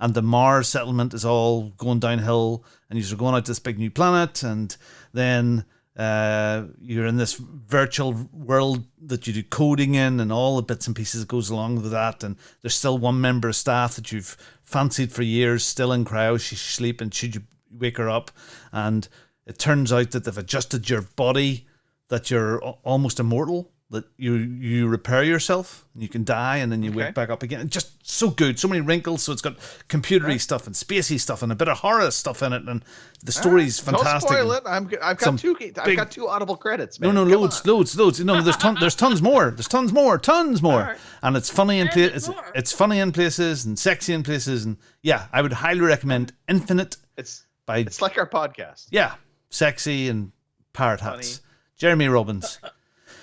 and the Mars settlement is all going downhill, and you're going out to this big new planet, and then you're in this virtual world that you do coding in, and all the bits and pieces that goes along with that, and there's still one member of staff that you've fancied for years still in cryo. She's sleeping. Should you wake her up? And it turns out that they've adjusted your body, that you're almost immortal, that you repair yourself and you can die, and then you wake back up again. Just so good, so many wrinkles. So it's got computery stuff and spacey stuff and a bit of horror stuff in it, and the story's fantastic. Don't spoil it. I've got two Audible credits. Man. No, loads. No, there's tons more. There's tons more, right. And it's funny in places. It's funny in places and sexy in places, and yeah, I would highly recommend Infinite. It's like our podcast. Yeah, sexy and parrot hats. Jeremy Robbins.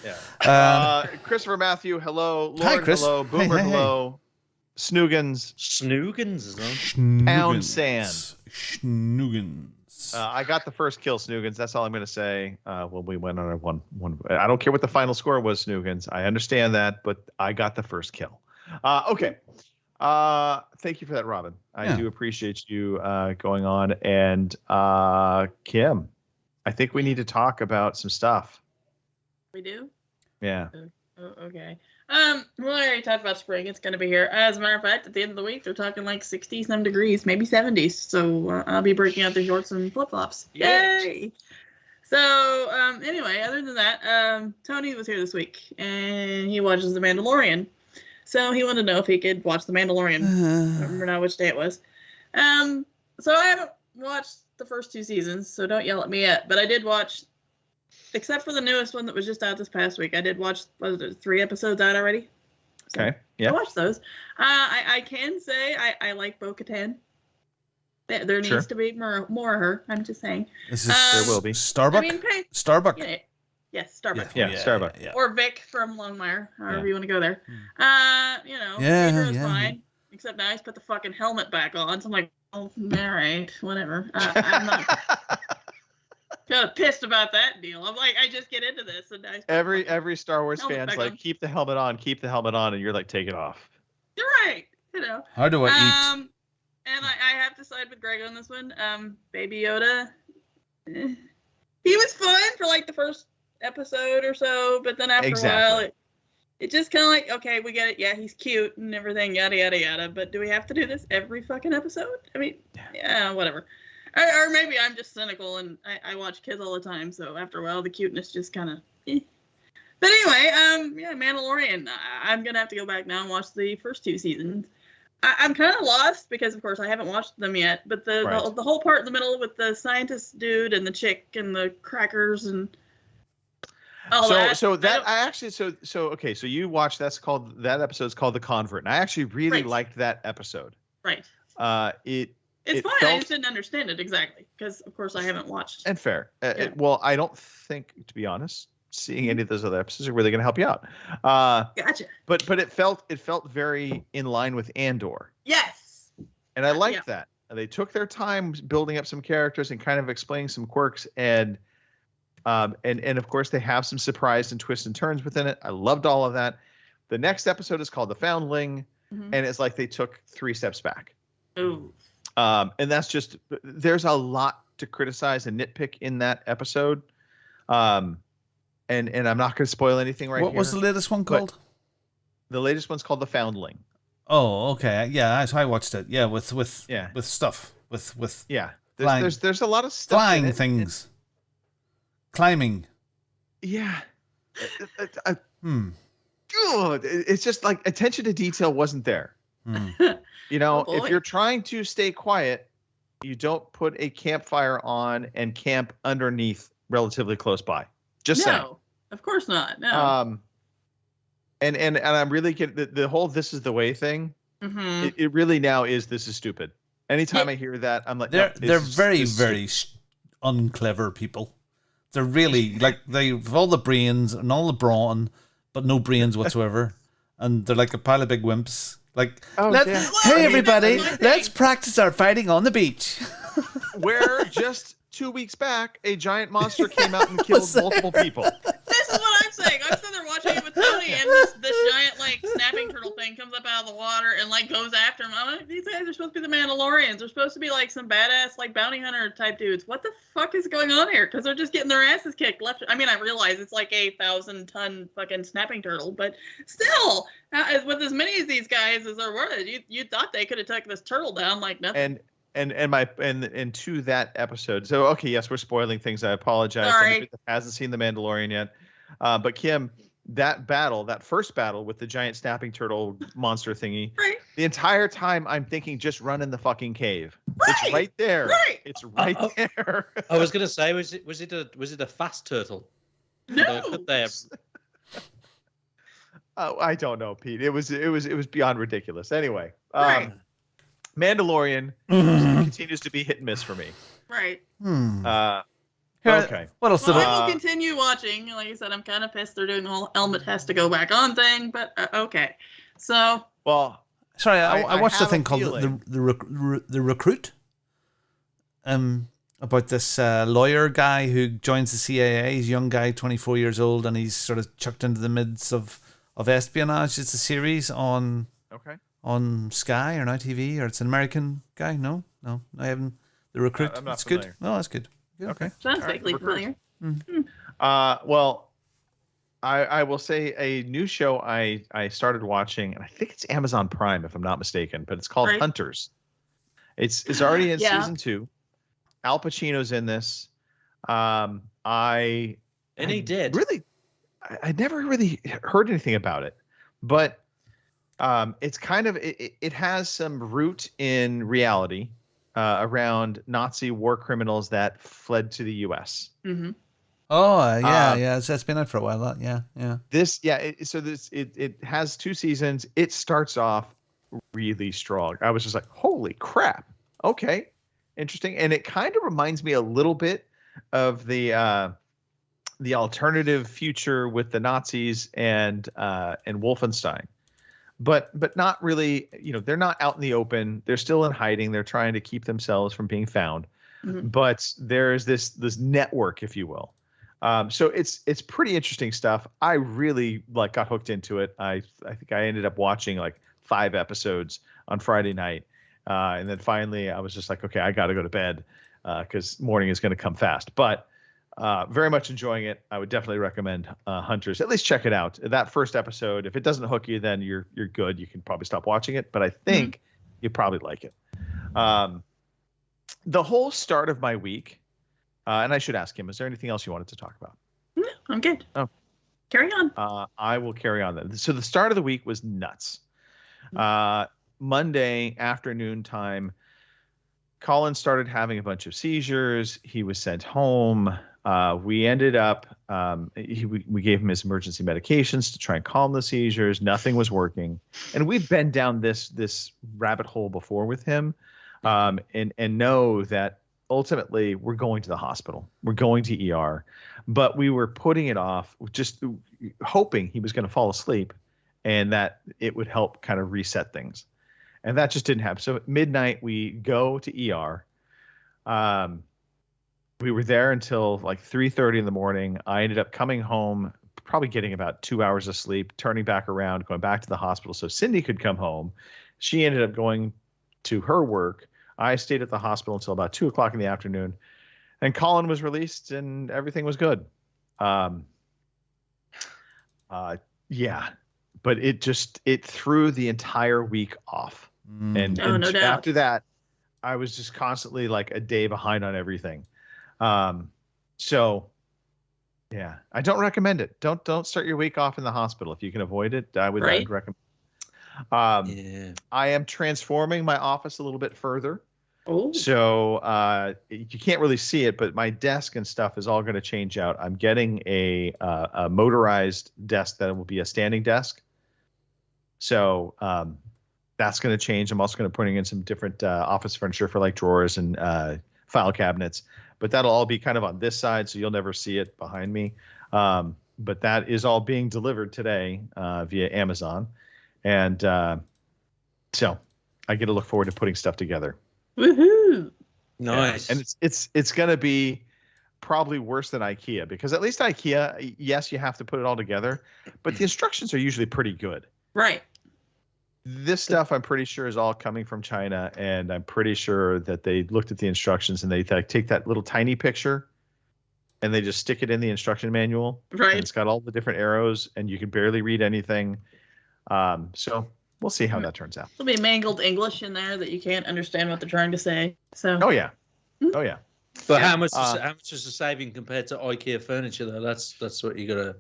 Yeah. Christopher Matthew, hello. Lauren, hi, Chris. Hello. Boomer, hello. Snoogans is on. Pound Sand. Snoogans. I got the first kill, Snoogans. That's all I'm going to say. When we went on a one. I don't care what the final score was, Snoogans. I understand that, but I got the first kill. Okay. Thank you for that, Robin. I do appreciate you going on. And Kim, I think we need to talk about some stuff. We do? Yeah. Okay. Well, I already talked about spring. It's going to be here. As a matter of fact, at the end of the week, they're talking like 60-some degrees, maybe 70s. So I'll be breaking out the shorts and flip-flops. Yay! So, anyway, other than that, Tony was here this week, and he watches The Mandalorian. So he wanted to know if he could watch The Mandalorian. I don't remember now which day it was. So I haven't watched the first 2 seasons, so don't yell at me yet. But I did watch, except for the newest one that was just out this past week, I did watch, 3 episodes out already? So Okay, yeah. I watched those. I can say I like Bo-Katan. There needs to be more of her. I'm just saying. This is there will be. Starbuck. I mean, Starbuck. Yes, Starbuck. Yeah, Starbuck. Yeah. Or Vic from Longmire, however you want to go there. You know, Yeah, Vader is yeah. fine. Except now he's put the fucking helmet back on. So I'm like, oh, all right, whatever. I'm not kind of pissed about that deal. I'm like, I just get into this. And Every Star Wars helmet fan's back like, on. keep the helmet on, and you're like, take it off. You're right. You know. How do I eat? And I have to side with Greg on this one. Baby Yoda. He was fun for like the first episode or so, but then after a while, it just kind of like, okay, we get it. Yeah, he's cute and everything, yada, yada, yada. But do we have to do this every fucking episode? I mean, yeah, whatever. Or maybe I'm just cynical and I watch kids all the time. So after a while, the cuteness just kind of. But anyway, yeah, Mandalorian. I'm going to have to go back now and watch the first 2 seasons. I'm kind of lost because, of course, I haven't watched them yet. But the whole part in the middle with the scientist dude and the chick and the crackers and all that. So you watched that episode's called The Convert, and I actually really liked that episode. Right. It's fine. I just didn't understand it exactly because, of course, I haven't watched. And fair. Well, I don't think, to be honest, seeing any of those other episodes are really going to help you out. Gotcha. But it felt very in line with Andor. Yes. And I liked that. They took their time building up some characters and kind of explaining some quirks, and of course they have some surprise and twists and turns within it. I loved all of that. The next episode is called The Foundling, and it's like they took 3 steps back. Ooh. And that's just, there's a lot to criticize and nitpick in that episode. And I'm not going to spoil anything right here. What was the latest one called? The latest one's called The Foundling. Oh, okay. Yeah, I watched it. Yeah, with stuff. With There's a lot of stuff. Flying things. Climbing. Yeah. It's just like attention to detail wasn't there. You know, if you're trying to stay quiet, you don't put a campfire on and camp underneath relatively close by. Just saying. No, of course not. No. And I'm really getting the whole "this is the way" thing. Mm-hmm. It really now is "this is stupid." Anytime I hear that, I'm like, they're very unclever people. They're really like they've all the brains and all the brawn, but no brains whatsoever, and they're like a pile of big wimps. Like, hey everybody, let's practice our fighting on the beach. Where just 2 weeks back, a giant monster came out and killed multiple people. This is what I'm saying. I'm sitting there watching it with Tony, and this giant like snapping turtle thing comes up out of the water and like goes after him. I'm like, these guys are supposed to be the Mandalorians. They're supposed to be like some badass like bounty hunter type dudes. What the fuck is going on here? Because they're just getting their asses kicked left. I mean, I realize it's like a 1,000-ton fucking snapping turtle, but still, with as many as these guys as there were, you thought they could have taken this turtle down like nothing. And to that episode. So okay, yes, we're spoiling things. I apologize. Sorry. Anybody that hasn't seen The Mandalorian yet. But Kim, that first battle with the giant snapping turtle monster thingy, the entire time I'm thinking just run in the fucking cave. It's right there. It's right there. I was gonna say, was it a fast turtle? No. I don't know, Pete. It was beyond ridiculous. Anyway, Mandalorian continues to be hit and miss for me. Right. Okay. What else? Well, I will continue watching. Like I said, I'm kind of pissed they're doing the whole helmet has to go back on thing, but okay. So. Well, sorry, I watched a thing called the Recruit. About this lawyer guy who joins the CIA. He's a young guy, 24 years old, and he's sort of chucked into the midst of espionage. It's a series on Sky or Now TV, or it's an American guy. No, I haven't. The Recruit. I'm not it's familiar. good. No, that's good. Okay. Sounds vaguely familiar. Well, I will say a new show I started watching, and I think it's Amazon Prime if I'm not mistaken, but it's called Hunters. It's already in season 2. Al Pacino's in this. I never really heard anything about it, but it's kind of it has some root in reality around Nazi war criminals that fled to the U.S. Mm-hmm. Oh yeah, it's been out for a while. Yeah. It has 2 seasons. It starts off really strong. I was just like, holy crap! Okay, interesting, and it kind of reminds me a little bit of the alternative future with the Nazis and Wolfenstein, but not really. They're not out in the open. They're still in hiding. They're trying to keep themselves from being found. Mm-hmm. But there's this network, if you will. So it's pretty interesting stuff. I really got hooked into it. I think I ended up watching 5 episodes on Friday night, and then finally I was just like, okay, I got to go to bed because morning is going to come fast. But very much enjoying it. I would definitely recommend Hunters. At least check it out. That first episode, if it doesn't hook you, then you're good. You can probably stop watching it. But I think you probably like it. The whole start of my week. And I should ask him, is there anything else you wanted to talk about? No, I'm good. Oh. Carry on. I will carry on then. So the start of the week was nuts. Monday afternoon time, Colin started having a bunch of seizures. He was sent home. We ended up, we gave him his emergency medications to try and calm the seizures. Nothing was working. And we've been down this rabbit hole before with him, and know that ultimately we're going to the hospital. We're going to ER, but we were putting it off, just hoping he was going to fall asleep and that it would help kind of reset things. And that just didn't happen. So at midnight we go to ER. We were there until 3:30 in the morning. I ended up coming home, probably getting about 2 hours of sleep, turning back around, going back to the hospital so Cindy could come home. She ended up going to her work. I stayed at the hospital until about 2:00 in the afternoon, and Colin was released and everything was good. Yeah, but it threw the entire week off. And no doubt. After that, I was just constantly a day behind on everything. So yeah, I don't recommend it. Don't start your week off in the hospital if you can avoid it. I'd recommend. I am transforming my office a little bit further. So you can't really see it, but my desk and stuff is all going to change out. I'm getting a motorized desk that will be a standing desk. So that's going to change. I'm also going to putting in some different office furniture for drawers and file cabinets, but that'll all be kind of on this side, so you'll never see it behind me. But that is all being delivered today via Amazon. And so I get to look forward to putting stuff together. Woohoo! Nice. Yeah. And it's going to be probably worse than IKEA, because at least IKEA, yes, you have to put it all together, but the instructions are usually pretty good. Right. This stuff I'm pretty sure is all coming from China, and I'm pretty sure that they looked at the instructions and they take that little tiny picture and they just stick it in the instruction manual. Right. And it's got all the different arrows and you can barely read anything. So we'll see how that turns out. There'll be mangled English in there that you can't understand what they're trying to say. So. Oh yeah. Oh yeah. But how much is the saving compared to IKEA furniture though? That's what you gotta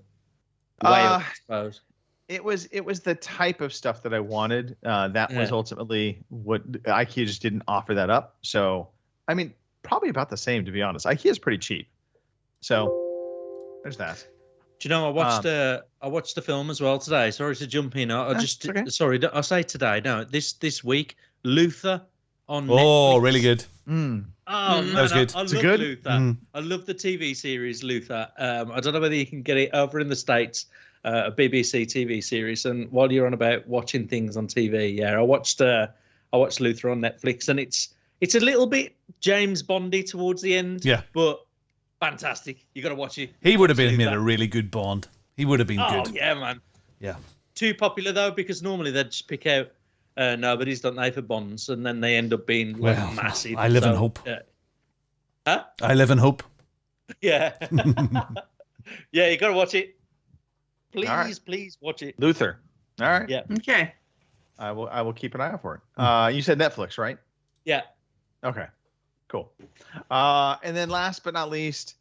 weigh up, I suppose. It was the type of stuff that I wanted. That was ultimately what IKEA just didn't offer that up. So I mean, probably about the same, to be honest. IKEA is pretty cheap. So there's that. Do you know, I watched the film as well today. Sorry to jump in. Okay. Sorry, I say today. No, this week, Luther on Netflix. Oh, really good. Oh man, that was good. I love Luther. I love the TV series Luther. I don't know whether you can get it over in the States, a BBC TV series. And while you're on about watching things on TV, I watched Luther on Netflix, and it's a little bit James Bondy towards the end. Yeah, but fantastic. You got to watch it. He would have been a really good Bond. He would have been good. Oh yeah, man. Yeah. Too popular though, because normally they'd just pick out nobody's done they for Bonds, and then they end up being massive. I live in hope. Huh? I live in hope. Yeah. Yeah, you got to watch it. Please, All right. please watch it. Luther. All right. Yeah. Okay. I will keep an eye out for it. You said Netflix, right? Yeah. Okay. Cool. And then last but not least,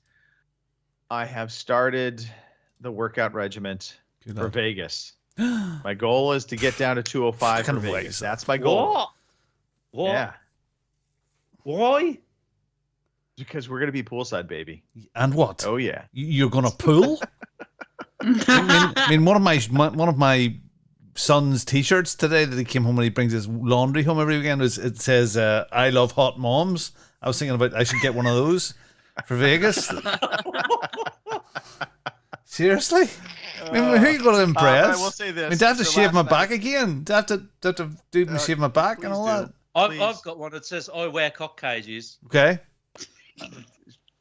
I have started the workout regiment for Vegas. My goal is to get down to 205 for Vegas. That's my goal. What? Yeah. Why? Because we're gonna be poolside, baby. And what? Oh yeah. You're gonna pool? I mean, one of my son's T-shirts today that he came home and he brings his laundry home every weekend. It says "I love hot moms." I was thinking about I should get one of those for Vegas. Seriously? I mean, who are you going to impress? I will say this. I mean, do I have to So shave my last back again? Do I have to do shave my back and all that? I've got one that says I wear cock cages. Okay.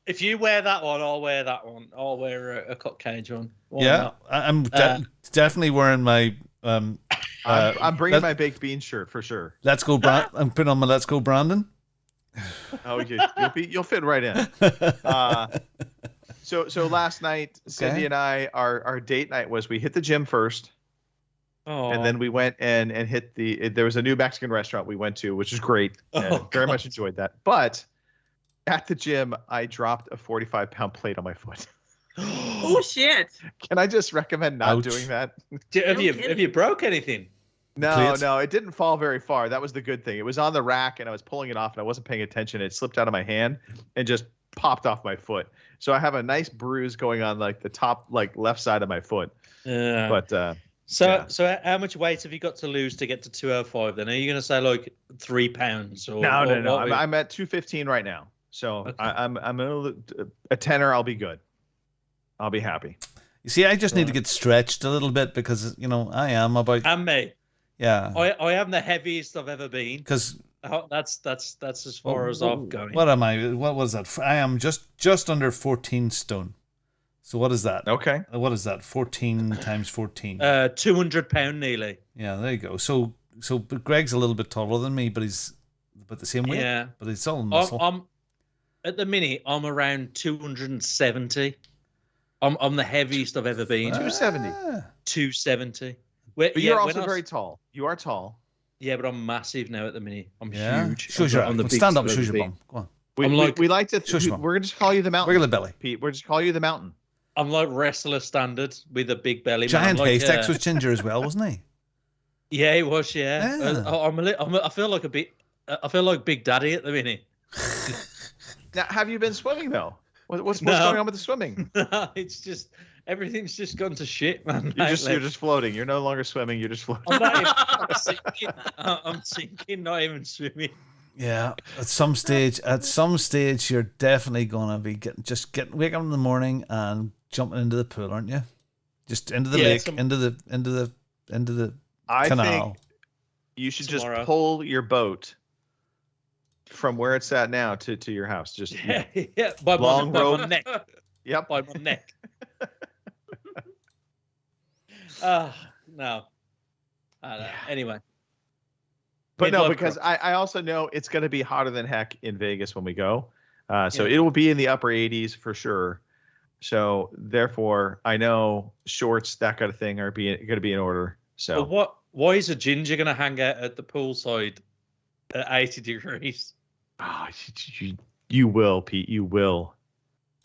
If you wear that one, I'll wear that one. I'll wear a cock cage one. Why Yeah, not? I'm definitely wearing my. I'm bringing my baked bean shirt for sure. Let's go, I'm putting on my Let's Go, Brandon. Oh, you'll fit right in. So last night, Cindy and I, our date night was we hit the gym first. Oh. And then we went and hit there was a new Mexican restaurant we went to, which is great. Very much enjoyed that. But at the gym, I dropped a 45-pound plate on my foot. Oh shit! Can I just recommend not doing that? Have you broke anything? No, it didn't fall very far. That was the good thing. It was on the rack and I was pulling it off and I wasn't paying attention. It slipped out of my hand and just popped off my foot. So I have a nice bruise going on like the top, like left side of my foot. But So how much weight have you got to lose to get to 205 then? Are you going to say like 3 pounds? Or, No. I'm at 215 right now. So okay. I'm a tenner. I'll be good. I'll be happy. You see, I just need to get stretched a little bit because, I am about... And me. Yeah. I am the heaviest I've ever been. Because... That's as far as I'm going. What am I? What was that? I am just under 14 stone. So what is that? Okay. What is that? 14 times 14. 200 pound nearly. Yeah, there you go. So but Greg's a little bit taller than me, but he's about the same weight. Yeah. But it's all muscle. I'm at the minute I'm around 270. I'm the heaviest I've ever been. 270. 270. But you're also very tall. You are tall. Yeah, but I'm massive now at the minute. I'm huge. Stand up, show your bum. Go on. We like to. We're going to call you the mountain. Regular belly. Pete, we're just call you the mountain. I'm like wrestler standard with a big belly. Giant Haystacks was ginger as well, wasn't he? Yeah, he was. Yeah. I feel like I feel like Big Daddy at the minute. Now, have you been swimming though? What's going on with the swimming? It's just everything's just gone to shit, man. You're just floating. You're no longer swimming. You're just floating. I'm sinking, not even swimming. Yeah, at some stage, you're definitely gonna be wake up in the morning and jumping into the pool, aren't you? Just into the lake, into the I canal. Think you should just pull your boat from where it's at now to your house. Just by long rope. My neck. Yep, by my neck. No. Anyway. But no, because I also know it's going to be hotter than heck in Vegas when we go. So it will be in the upper 80s for sure. So therefore, I know shorts, that kind of thing, are going to be in order. So why is a ginger going to hang out at the poolside at 80 degrees? Oh, you will, Pete. You will.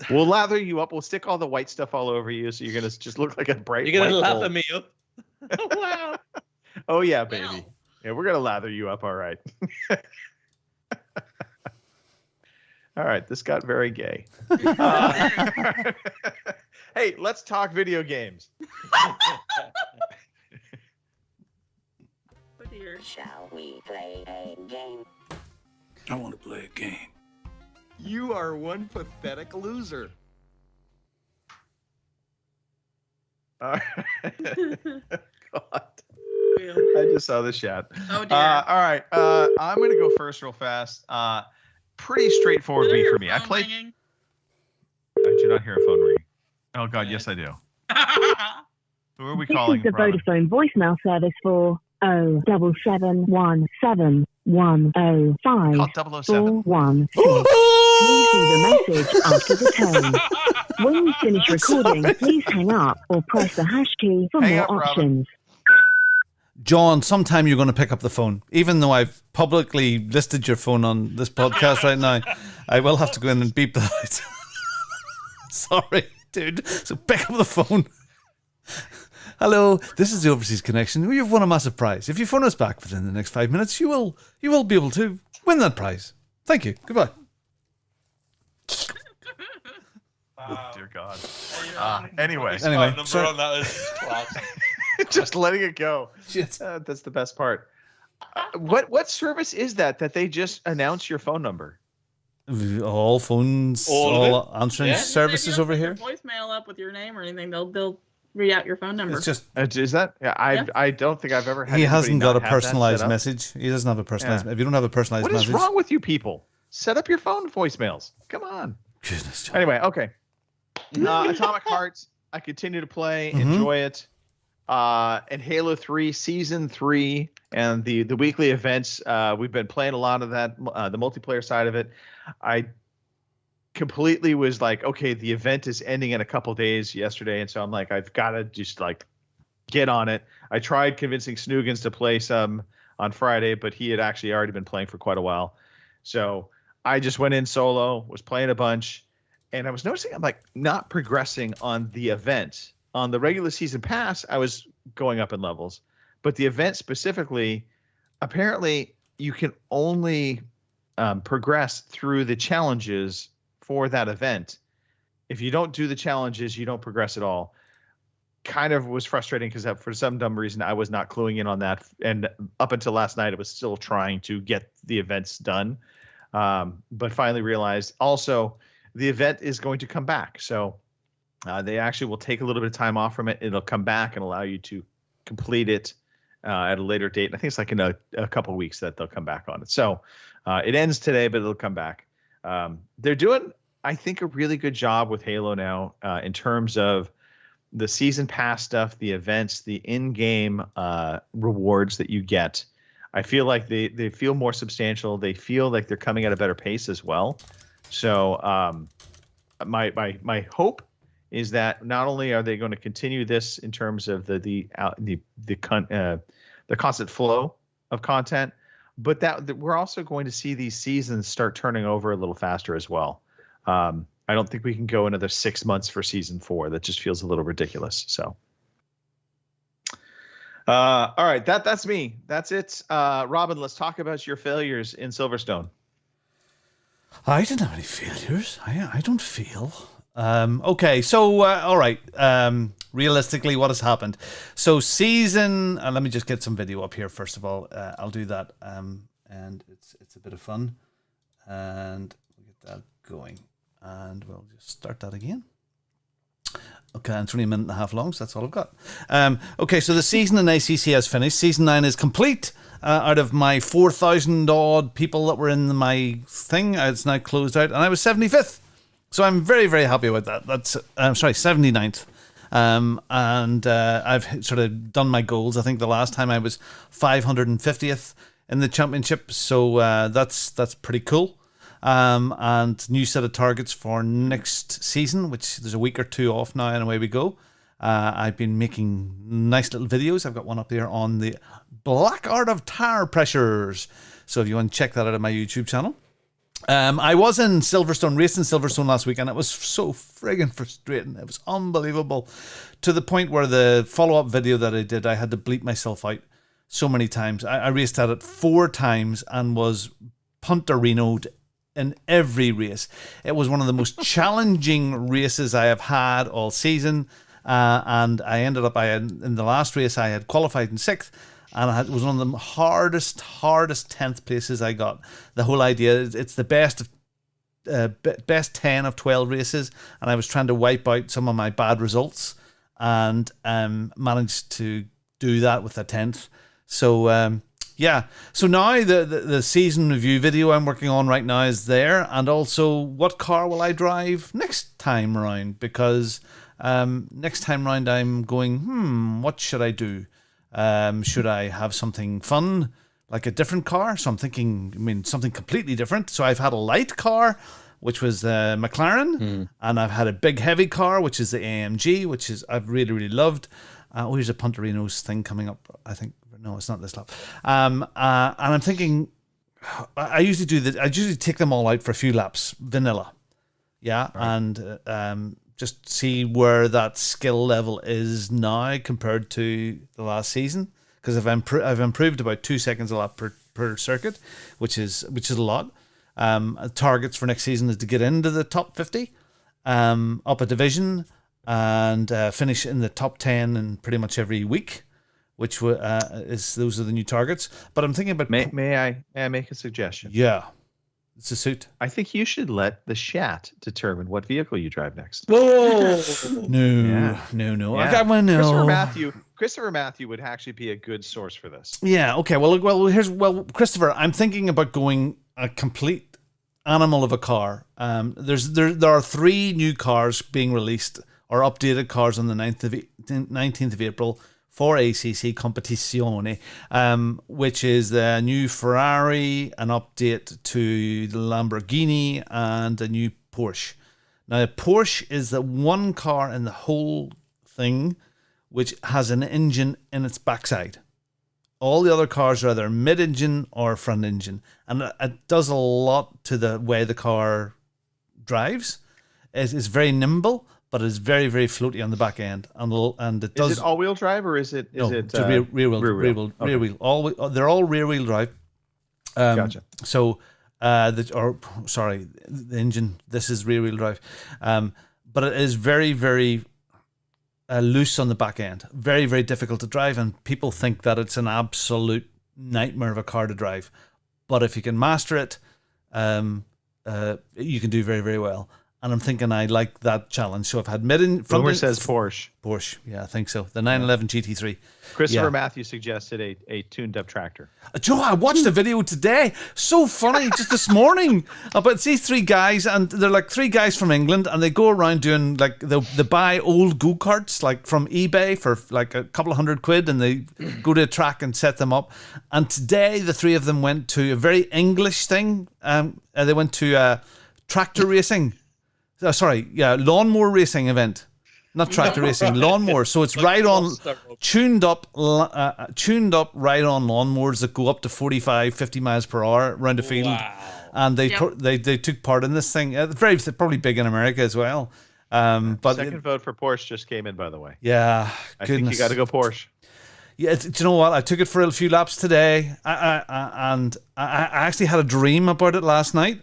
We'll lather you up. We'll stick all the white stuff all over you, so you're going to just look like a bright. You're going to lather me up. Oh, wow. Oh yeah, baby. Yeah, we're gonna lather you up, all right. All right, this got very gay. Hey, let's talk video games. Shall we play a game? I want to play a game. You are one pathetic loser. God. I just saw the chat. Oh dear. All right. I'm gonna go first real fast. Pretty straightforward beat for me. I played. Ringing? I do not hear a phone ring. Oh God, yes I do. Who are we calling? This is the Vodafone voicemail service for 07717105416. Please leave a message after the tone. When you finish recording, please hang up or press the hash key for more options. John, sometime you're going to pick up the phone. Even though I've publicly listed your phone on this podcast right now, I will have to go in and beep that out. Sorry, dude. So pick up the phone. Hello, this is the Overseas Connection. You've won a massive prize. If you phone us back within the next 5 minutes, you will be able to win that prize. Thank you. Goodbye. Oh, dear God. Anyway, Anyway, number on that is class. just letting it go. Shit. That's the best part. What service is that they just announce your phone number? All phones, all answering services over here. Voicemail up with your name or anything. They'll read out your phone number. It's just is that? Yeah, I don't think I've ever had. He hasn't got a not have that personalized set up. message. He doesn't have a personalized. If you don't have a personalized What message, is wrong with you people? Set up your phone voicemails. Come on. Goodness, John. Anyway, okay. Atomic Heart. I continue to play, enjoy it. And Halo 3 Season 3 and the weekly events. We've been playing a lot of that, the multiplayer side of it. I completely was like, okay, the event is ending in a couple days yesterday, and so I'm like, I've got to just like get on it. I tried convincing Snoogans to play some on Friday, but he had actually already been playing for quite a while. So I just went in solo, was playing a bunch, and I was noticing I'm like not progressing on the event. On the regular season pass, I was going up in levels, but the event specifically, apparently you can only progress through the challenges for that event. If you don't do the challenges, you don't progress at all. Kind of was frustrating because for some dumb reason I was not cluing in on that, and up until last night I was still trying to get the events done, but finally realized also the event is going to come back. So they actually will take a little bit of time off from it. It'll come back and allow you to complete it at a later date. I think it's like in a couple of weeks that they'll come back on it. So it ends today, but it'll come back. They're doing, I think, a really good job with Halo now in terms of the season pass stuff, the events, the in-game rewards that you get. I feel like they feel more substantial. They feel like they're coming at a better pace as well. So my hope is that not only are they going to continue this in terms of the constant flow of content, but that we're also going to see these seasons start turning over a little faster as well. I don't think we can go another 6 months for season 4. That just feels a little ridiculous. So, all right, that's me. That's it. Robin, let's talk about your failures in Silverstone. I didn't have any failures. I don't feel. Okay, so all right. Realistically, what has happened? So season. Let me just get some video up here first of all. I'll do that. And it's a bit of fun, and we'll get that going, and we'll just start that again. Okay, and it's only a minute and a half long, so that's all I've got. Okay, so the season in ACC has finished. Season 9 is complete. Out of my 4,000 odd people that were in my thing, it's now closed out, and I was 75th. So I'm very, very happy with that. That's 79th. And I've sort of done my goals. I think the last time I was 550th in the championship, so that's pretty cool. And new set of targets for next season, which there's a week or two off now, and away we go. I've been making nice little videos. I've got one up there on the Black Art of Tire Pressures. So if you want to check that out on my YouTube channel. I was in Silverstone, racing Silverstone last week, and it was so friggin' frustrating. It was unbelievable, to the point where the follow-up video that I did, I had to bleep myself out so many times. I raced at it 4 times and was punterinoed in every race. It was one of the most challenging races I have had all season, and I ended up, in the last race, I had qualified in 6th. And it was one of the hardest 10th places I got. The whole idea is it's the best 10 of 12 races, and I was trying to wipe out some of my bad results, and managed to do that with a 10th. So yeah. So now the season review video I'm working on right now is there, and also what car will I drive next time round? Because next time round I'm going, what should I do? Should I have something fun, like a different car? So I'm thinking, something completely different. So I've had a light car, which was the McLaren, and I've had a big heavy car, which is the AMG, which is I've really, really loved. Here's a Punterinos thing coming up. I think no, it's not this lap. And I'm thinking, I usually take them all out for a few laps, vanilla, yeah, right. And just see where that skill level is now compared to the last season, because I've improved about 2 seconds a lap per circuit, which is a lot. Targets for next season is to get into the top 50, up a division, and finish in the top 10 in pretty much every week, which those are the new targets. But I'm thinking about may I make a suggestion? Yeah, it's a suit. I think you should let the chat determine what vehicle you drive next. No. Yeah. I got one. No. Christopher Matthew would actually be a good source for this. Yeah. Okay. Well, Christopher, I'm thinking about going a complete animal of a car. There are 3 new cars being released, or updated cars, on the 19th of April for ACC Competizione, which is the new Ferrari, an update to the Lamborghini, and a new Porsche. Now, Porsche is the one car in the whole thing which has an engine in its backside. All the other cars are either mid-engine or front-engine, and it does a lot to the way the car drives. It's very nimble, but it's very, very floaty on the back end, and it does. Is it all-wheel drive, or is it rear wheel? They're all rear-wheel drive. Gotcha. So, the engine. This is rear-wheel drive, but it is very, very loose on the back end. Very, very difficult to drive, and people think that it's an absolute nightmare of a car to drive. But if you can master it, you can do very, very well. And I'm thinking I like that challenge. So I've had Boomer says Porsche. Porsche, yeah, I think so. The 911 GT3. Christopher Matthew suggested a tuned-up tractor. Joe, I watched the video today. So funny, just this morning. About these 3 guys, and they're like 3 guys from England, and they go around doing like they buy old go-karts like from eBay for like a couple of £100, and they go to a track and set them up. And today, the 3 of them went to a very English thing. They went to tractor racing. Lawnmower racing event. Not tractor racing, lawnmower. So it's tuned up right on lawnmowers that go up to 45, 50 miles per hour around the field. Wow. And they took part in this thing. Probably big in America as well. But second vote for Porsche just came in, by the way. Yeah, I think you got to go Porsche. Yeah, do you know what? I took it for a few laps today, and I actually had a dream about it last night.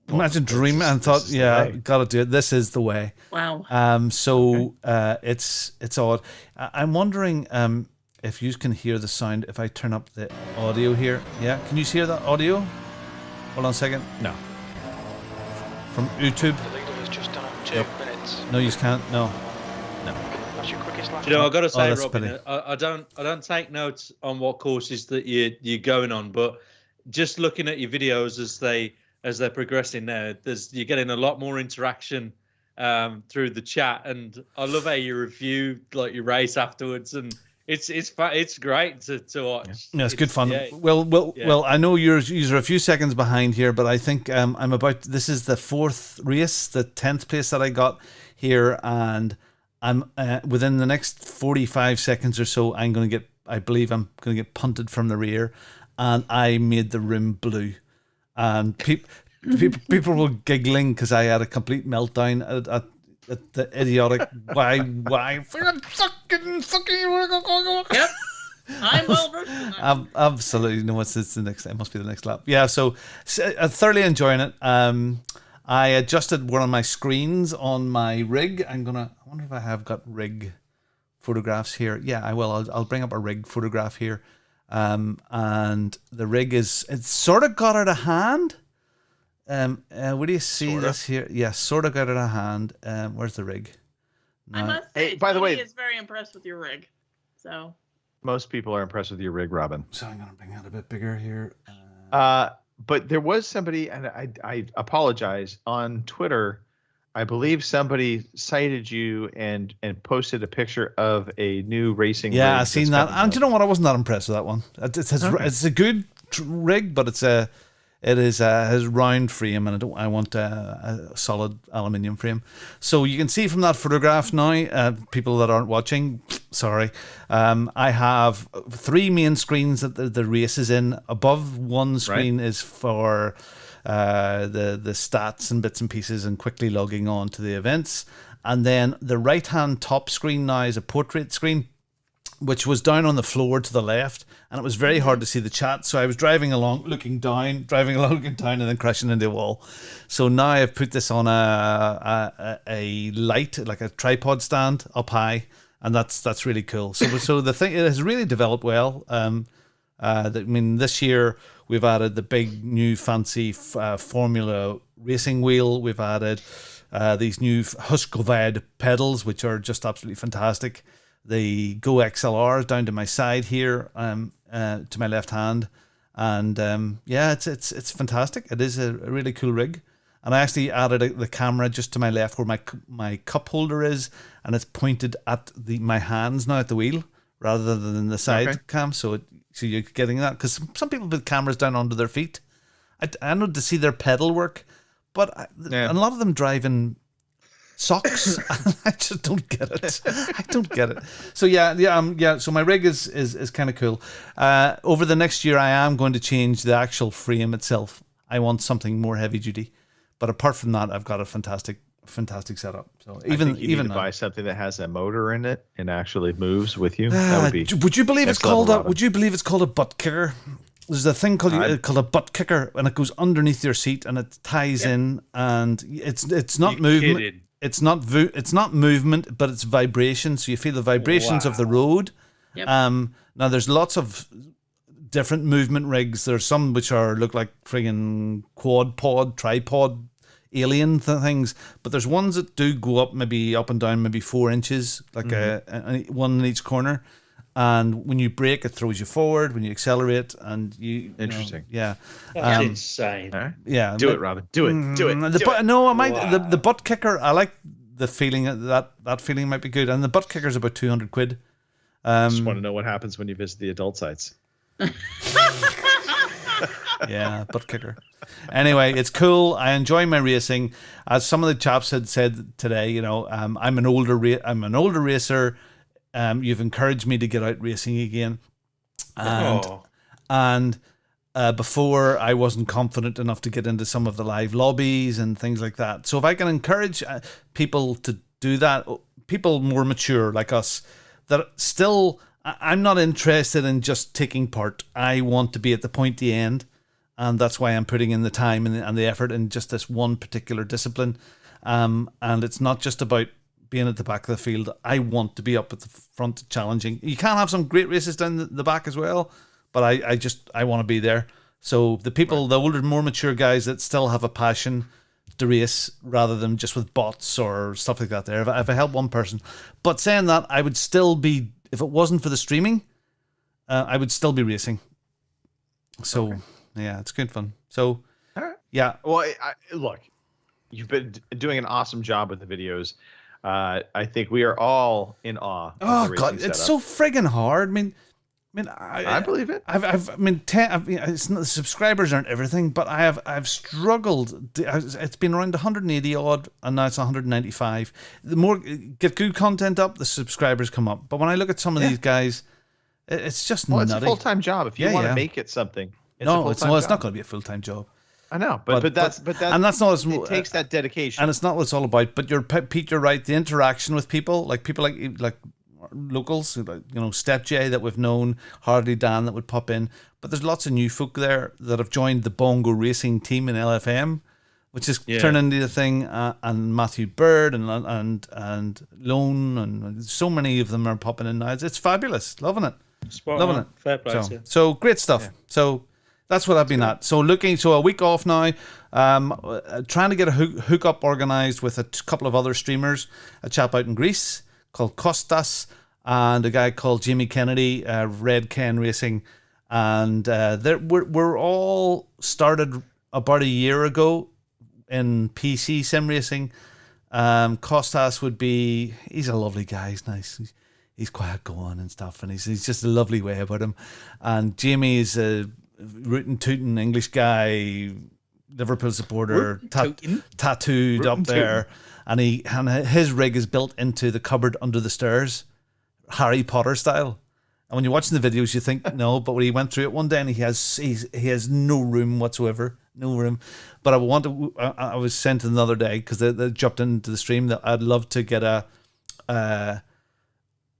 Imagine dreaming and thought, gotta do it. This is the way. Wow. It's odd. I'm wondering if you can hear the sound if I turn up the audio here. Yeah, can you hear that audio? Hold on a second. No. From YouTube. The leader has just done 2 minutes. No, you can't. No. That's your quickest lap. You know, I got to say, Robin, I don't take notes on what courses that you're going on, but just looking at your videos as they're progressing now, you're getting a lot more interaction through the chat, and I love how you review like your race afterwards, and it's great to watch. Yeah, it's good fun. Yeah. Well, I know you're a few seconds behind here, but I think this is the 4th race, the 10th place that I got here, and I'm within the next 45 seconds or so, I believe I'm going to get punted from the rear, and I made the room blue. And people were giggling because I had a complete meltdown at the idiotic why fucking Yep. I'm well versed in that. Absolutely no. It's the next. It must be the next lap. Yeah. So I'm thoroughly enjoying it. I adjusted one of my screens on my rig. I wonder if I have got rig photographs here. Yeah, I will. I'll bring up a rig photograph here. And the rig it's sort of got out of hand. Where do you see this here? Yeah, sort of got out of hand. Where's the rig? No. I must say, by the way, is very impressed with your rig. So most people are impressed with your rig, Robin. So I'm gonna bring it a bit bigger here. But there was somebody, and I apologize, on Twitter. I believe somebody cited you and posted a picture of a new racing rig. Yeah, I've seen that. And you know what? I wasn't that impressed with that one. It's a good rig, but it's It is his round frame, and I want a solid aluminium frame. So you can see from that photograph now, people that aren't watching, sorry, I have 3 main screens that the race is in. Above one screen is for the stats and bits and pieces and quickly logging on to the events. And then the right-hand top screen now is a portrait screen, which was down on the floor to the left, and it was very hard to see the chat. So I was driving along, looking down, and then crashing into a wall. So now I've put this on a light, like a tripod stand up high, and that's really cool. So the thing, it has really developed well. I mean, this year we've added the big new fancy Formula racing wheel. We've added these new Husqvarna pedals, which are just absolutely fantastic. The Go XLR down to my side here, to my left hand, and it's fantastic. It is a really cool rig, and I actually added the camera just to my left where my cup holder is, and it's pointed at my hands now at the wheel rather than the side cam. So you're getting that, because some people put cameras down under their feet. I know to see their pedal work, but a lot of them drive in socks. I just don't get it. I don't get it. So so my rig is kind of cool. Over the next year, I am going to change the actual frame itself. I want something more heavy duty, but apart from that, I've got a fantastic setup. So I think you need to buy something that has a motor in it and actually moves with you. That would be. Would you believe it's called a butt kicker? There's a thing called a butt kicker, and it goes underneath your seat and it ties in, and it's not movement. Kidding. It's not movement, but it's vibration. So you feel the vibrations of the road. Yep. Now there's lots of different movement rigs. There's some which look like friggin' quad pod, tripod, alien things. But there's ones that do go up, maybe up and down, maybe 4 inches, like one in each corner. And when you brake, it throws you forward. When you accelerate, and interesting. Yeah, that's insane. Yeah, do it, Robin. Do it. The butt kicker. I like the feeling that feeling might be good. And the butt kicker is about £200. Just want to know what happens when you visit the adult sites. Yeah, butt kicker. Anyway, it's cool. I enjoy my racing. As some of the chaps had said today, I'm an older racer. You've encouraged me to get out racing again, and before I wasn't confident enough to get into some of the live lobbies and things like that. So if I can encourage people to do that, people more mature like us, that still, I'm not interested in just taking part. I want to be at the end, and that's why I'm putting in the time and the effort in just this one particular discipline. And it's not just about being at the back of the field. I want to be up at the front challenging. You can have some great races down the back as well, but I want to be there. So the people, the older, more mature guys that still have a passion to race rather than just with bots or stuff like that there. If I help one person. But saying that, I would still be, if it wasn't for the streaming, I would still be racing. So yeah, it's good fun. So yeah. Well, look, you've been doing an awesome job with the videos. I think we are all in awe. Oh God, it's so friggin' hard. I believe it. The subscribers aren't everything, but I've struggled. It's been around 180 odd, and now it's 195. The more get good content up, the subscribers come up. But when I look at some of these guys, it's just nutty. It's a full-time job. If you want to make it something, it's not going to be a full-time job. I know, but that's and that's not it takes that dedication, and it's not what it's all about. But Pete, you're right. The interaction with people like locals, Step J that we've known, Harley Dan that would pop in. But there's lots of new folk there that have joined the Bongo Racing team in LFM, which is turning into a thing. And Matthew Bird and Lone, and so many of them are popping in now. It's fabulous, loving it, loving it. Fair play. So great stuff. Yeah. So. That's what I've been at. So a week off now, trying to get a hookup organised with a couple of other streamers, a chap out in Greece called Kostas and a guy called Jamie Kennedy, Red Ken Racing. And we're all started about a year ago in PC sim racing. Kostas he's a lovely guy, he's nice. He's quite outgoing and stuff, and he's just a lovely way about him. And Jamie is rootin' tootin' English guy, Liverpool supporter, tattooed up there, and his rig is built into the cupboard under the stairs, Harry Potter style. And when you're watching the videos, you think no, but when he went through it one day, and he has no room whatsoever, no room. But I was sent another day because they jumped into the stream that I'd love to get an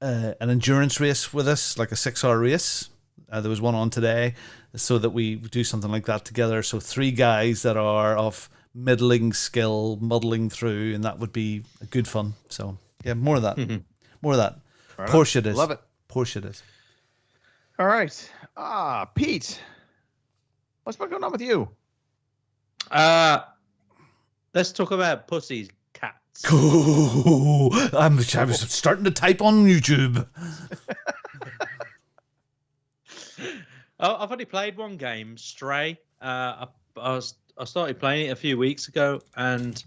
endurance race with us, like a 6-hour race. There was one on today, so that we do something like that together. So 3 guys that are of middling skill, muddling through, and that would be good fun. So yeah, more of that, more of that. Right Porsche it is. Love it. Porsche it is. All right. Pete, what's been going on with you? Let's talk about pussies, cats. I was starting to type on YouTube. I've only played one game, Stray. I started playing it a few weeks ago, and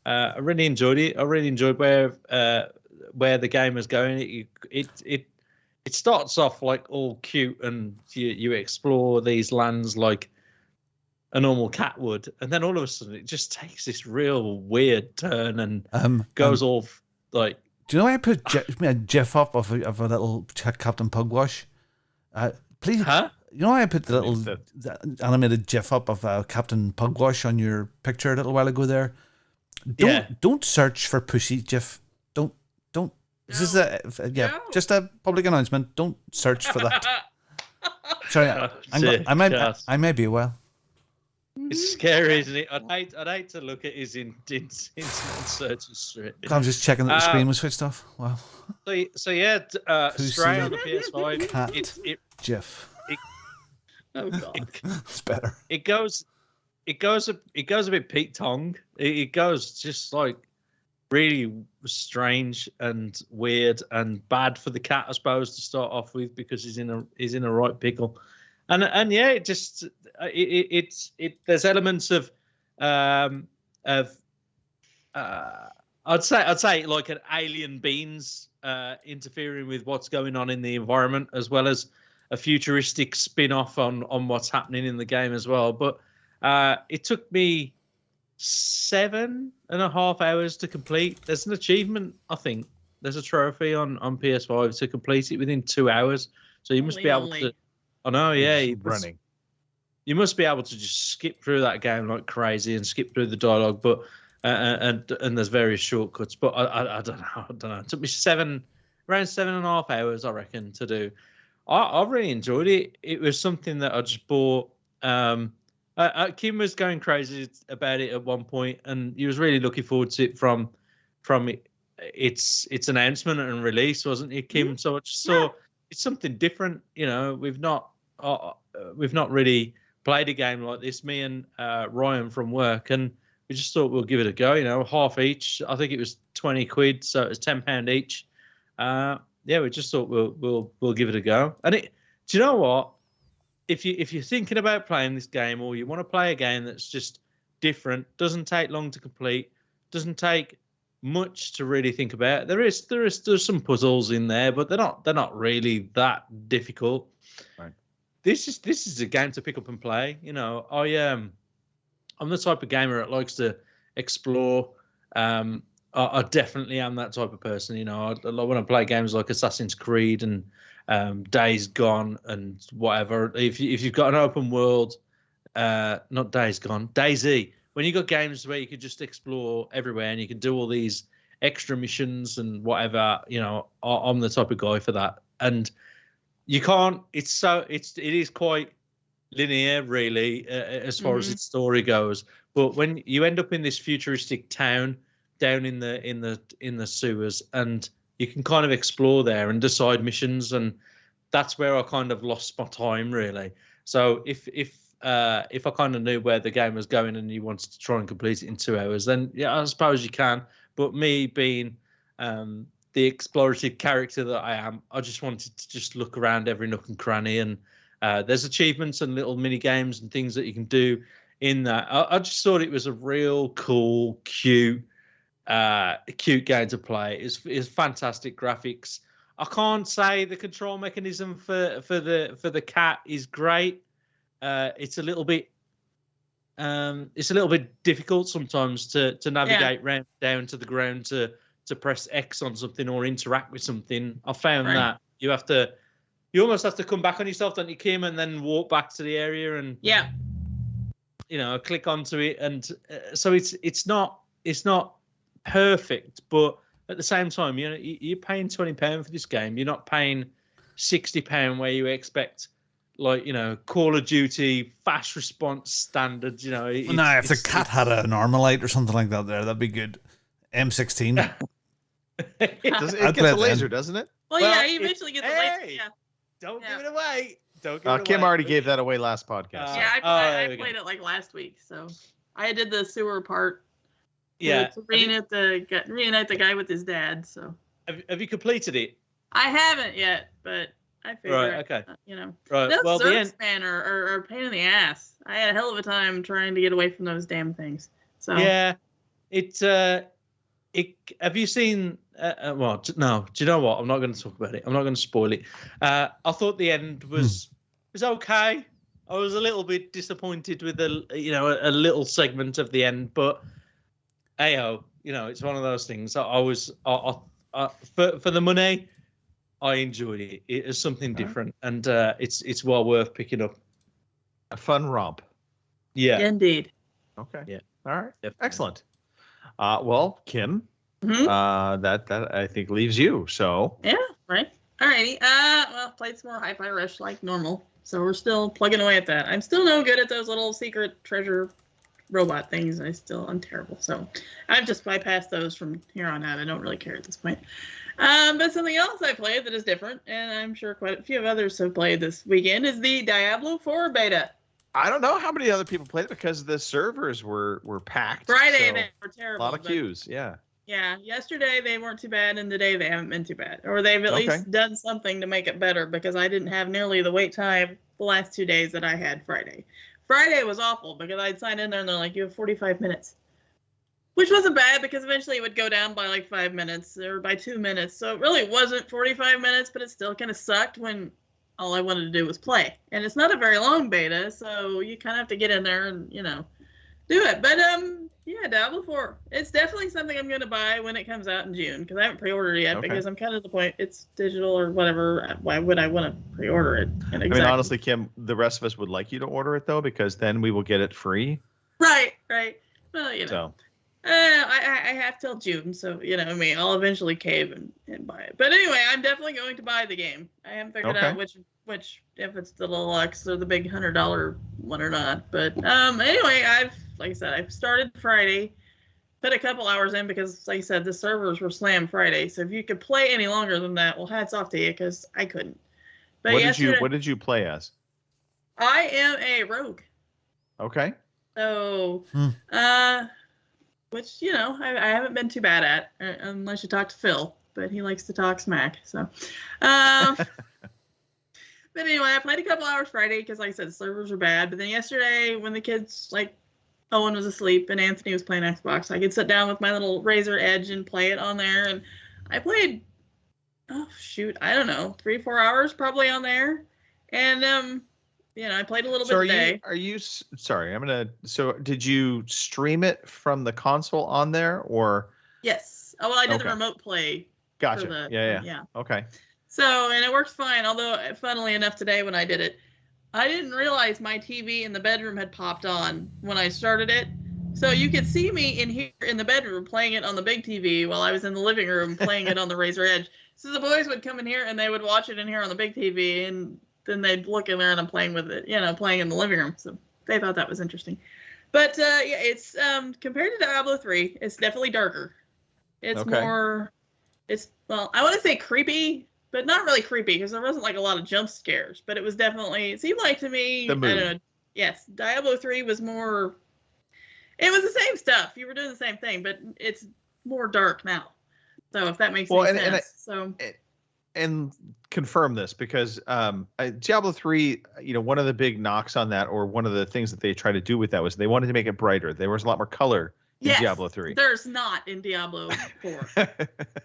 I really enjoyed it. I really enjoyed where the game was going. It starts off like all cute, and you explore these lands like a normal cat would, and then all of a sudden it just takes this real weird turn and goes off like. Do you know I put a GIF up of a little Captain Pugwash? Please, huh? You know I put the little animated GIF up of Captain Pugwash on your picture a little while ago there. Don't search for Pushy GIF. Don't. This is just a public announcement. Don't search for that. Sorry, I may be a while. It's scary, isn't it? I'd hate to look at his search history. I'm just checking that the screen was switched off. Wow. So yeah, Stray on the PS5. Cat GIF. Oh God, it's better. It goes a bit Pete Tong. It goes just like really strange and weird and bad for the cat, I suppose, to start off with, because he's in a right pickle, and yeah, it just there's elements of I'd say like an alien beings interfering with what's going on in the environment, as well as a futuristic spin-off on what's happening in the game as well. But it took me 7.5 hours to complete. There's an achievement, I think. There's a trophy on PS5 to complete it within 2 hours. So you must be able to. I know, yeah. Running. You must be able to just skip through that game like crazy and skip through the dialogue, but and there's various shortcuts. But I don't know. It took me around 7.5 hours, I reckon, to do. I really enjoyed it. It was something that I just bought. Kim was going crazy about it at one point, and he was really looking forward to it from its announcement and release, wasn't he, Kim? So I just saw it's something different. You know, we've not really played a game like this. Me and Ryan from work, and we just thought we'll give it a go. You know, half each. I think it was 20 quid, so it was £10 each. Yeah, we just thought we'll give it a go. And do you know what? If you're thinking about playing this game, or you want to play a game that's just different, doesn't take long to complete, doesn't take much to really think about. There's some puzzles in there, but they're not really that difficult. Right. This is a game to pick up and play. You know, I'm the type of gamer that likes to explore. I definitely am that type of person. You know, when I play games like Assassin's Creed and Days Gone and whatever. If you've got an open world, not Days Gone, DayZ. When you've got games where you can just explore everywhere and you can do all these extra missions and whatever, you know, I'm the type of guy for that. And you can't. It is quite linear, really, as far as its story goes. But when you end up in this futuristic town down in the sewers, and you can kind of explore there and decide missions, and that's where I kind of lost my time, really. So if I kind of knew where the game was going and you wanted to try and complete it in 2 hours, then yeah, I suppose you can. But me being the explorative character that I am, I just wanted to just look around every nook and cranny, and there's achievements and little mini games and things that you can do in that. I just thought it was a real cool, cute game to play. It's fantastic graphics. I can't say the control mechanism for the cat is great. it's a little bit difficult sometimes to navigate round down to the ground to press X on something or interact with something. I found that you almost have to come back on yourself, don't you, Kim, and then walk back to the area and click onto it, and so it's not perfect, but at the same time, you're paying £20 for this game. You're not paying £60 where you expect, like, Call of Duty fast response standards. If the cat had a Armalite or something like that, that'd be good. M16. It gets a laser, doesn't it? Well, yeah, you eventually get the laser. Yeah. Don't give it away. Don't give it away. Kim already gave that away last podcast. I played it like last week, so I did the sewer part. Yeah, to reunite the guy with his dad. So have you completed it? I haven't yet, but I figured. Right. Okay. Right. Those well, the man are a pain in the ass. I had a hell of a time trying to get away from those damn things. So yeah, have you seen? No. Do you know what? I'm not going to talk about it. I'm not going to spoil it. I thought the end was okay. I was a little bit disappointed with a little segment of the end, but it's one of those things. For the money, I enjoyed it. It is something different, and it's well worth picking up. A fun romp. Yeah, indeed. Okay. Yeah. All right. Definitely. Excellent. Well, Kim, that I think leaves you. So yeah, right. Alrighty. Well, played some more Hi-Fi Rush like normal. So we're still plugging away at that. I'm still no good at those little secret treasure robot things. I'm terrible. So I've just bypassed those from here on out. I don't really care at this point. But something else I played that is different, and I'm sure quite a few of others have played this weekend, is the Diablo 4 beta. I don't know how many other people played it because the servers were packed. Friday so they were terrible. A lot of queues, yeah. Yeah, yesterday they weren't too bad, and today they haven't been too bad. Or they've at least done something to make it better, because I didn't have nearly the wait time the last 2 days that I had Friday. Friday was awful because I'd sign in there and they're like, you have 45 minutes. Which wasn't bad because eventually it would go down by like 5 minutes or by 2 minutes. So it really wasn't 45 minutes, but it still kind of sucked when all I wanted to do was play. And it's not a very long beta, so you kind of have to get in there and, do it. But yeah, Diablo 4. It's definitely something I'm going to buy when it comes out in June, because I haven't pre-ordered it yet, because I'm kind of at the point, it's digital or whatever. Why would I want to pre-order it? And I mean, honestly, Kim, the rest of us would like you to order it, though, because then we will get it free. Right. Well, So. I have till June, so, I'll eventually cave and buy it. But anyway, I'm definitely going to buy the game. I haven't figured out which, if it's the deluxe or the big $100 one or not. But anyway, like I said, I've started Friday, put a couple hours in because, like I said, the servers were slammed Friday. So if you could play any longer than that, well, hats off to you, because I couldn't. But what did you play as? I am a rogue. Okay. So, which, I haven't been too bad at, unless you talk to Phil, but he likes to talk smack. So, but anyway, I played a couple hours Friday because, like I said, the servers were bad. But then yesterday, when the kids, Owen was asleep and Anthony was playing Xbox, I could sit down with my little Razer Edge and play it on there. And I played, I don't know, 3-4 hours probably on there. And, I played a little bit today. So did you stream it from the console on there, or? Yes. Oh, well, I did the remote play. Gotcha. Yeah. Okay. So, and it works fine. Although, funnily enough, today when I did it, I didn't realize my TV in the bedroom had popped on when I started it. So you could see me in here in the bedroom playing it on the big TV while I was in the living room playing it on the Razer Edge. So the boys would come in here and they would watch it in here on the big TV, and then they'd look in there and I'm playing with it, playing in the living room. So they thought that was interesting. But yeah, it's compared to Diablo 3, it's definitely darker. It's more, I want to say creepy, but not really creepy, because there wasn't a lot of jump scares. But it seemed like to me, I don't know. Yes, Diablo 3 was more. It was the same stuff. You were doing the same thing, but it's more dark now. So if that makes any sense. And confirm this, because Diablo 3, one of the big knocks on that, or one of the things that they tried to do with that, was they wanted to make it brighter. There was a lot more color in Yes, Diablo 3. There's not in Diablo 4.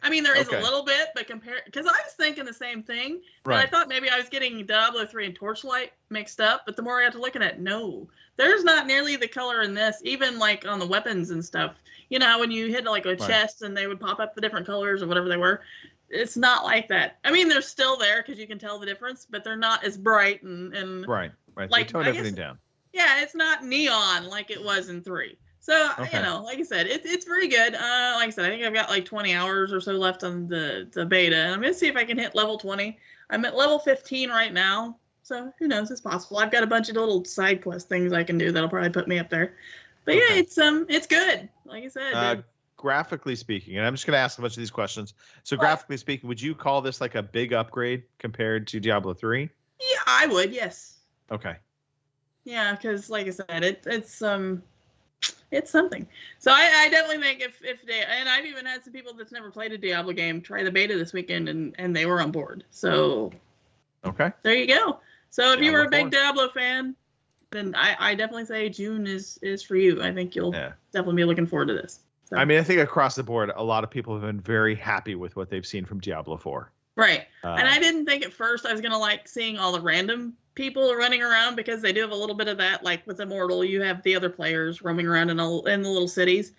I mean, there is a little bit, but because I was thinking the same thing. But I thought maybe I was getting Diablo 3 and Torchlight mixed up. But the more I got to looking at, no, there's not nearly the color in this. Even like on the weapons and stuff. You know, when you hit like a chest and they would pop up the different colors or whatever they were. It's not like that. I mean, they're still there because you can tell the difference, but they're not as bright and right. Like, they tone everything down. Yeah, it's not neon like it was in 3. So, you know, like I said, it's very good. Like I said, I think I've got like 20 hours or so left on the beta. And I'm going to see if I can hit level 20. I'm at level 15 right now. So, who knows? It's possible. I've got a bunch of little side quest things I can do that'll probably put me up there. But yeah, it's good. Like I said. Graphically speaking, and I'm just going to ask a bunch of these questions. So, graphically speaking, would you call this like a big upgrade compared to Diablo 3? Yeah, I would. Yes. Okay. Yeah, because like I said, it's something. So I definitely think if they, and I've even had some people that's never played a Diablo game try the beta this weekend and they were on board. So okay, there you go. So if you were a big Diablo fan, then I definitely say June is for you. I think you'll definitely be looking forward to this. So. I mean, I think across the board, a lot of people have been very happy with what they've seen from Diablo 4. Right. And I didn't think at first I was going to like seeing all the random people running around because they do have a little bit of that. Like with Immortal, you have the other players roaming around in the little cities.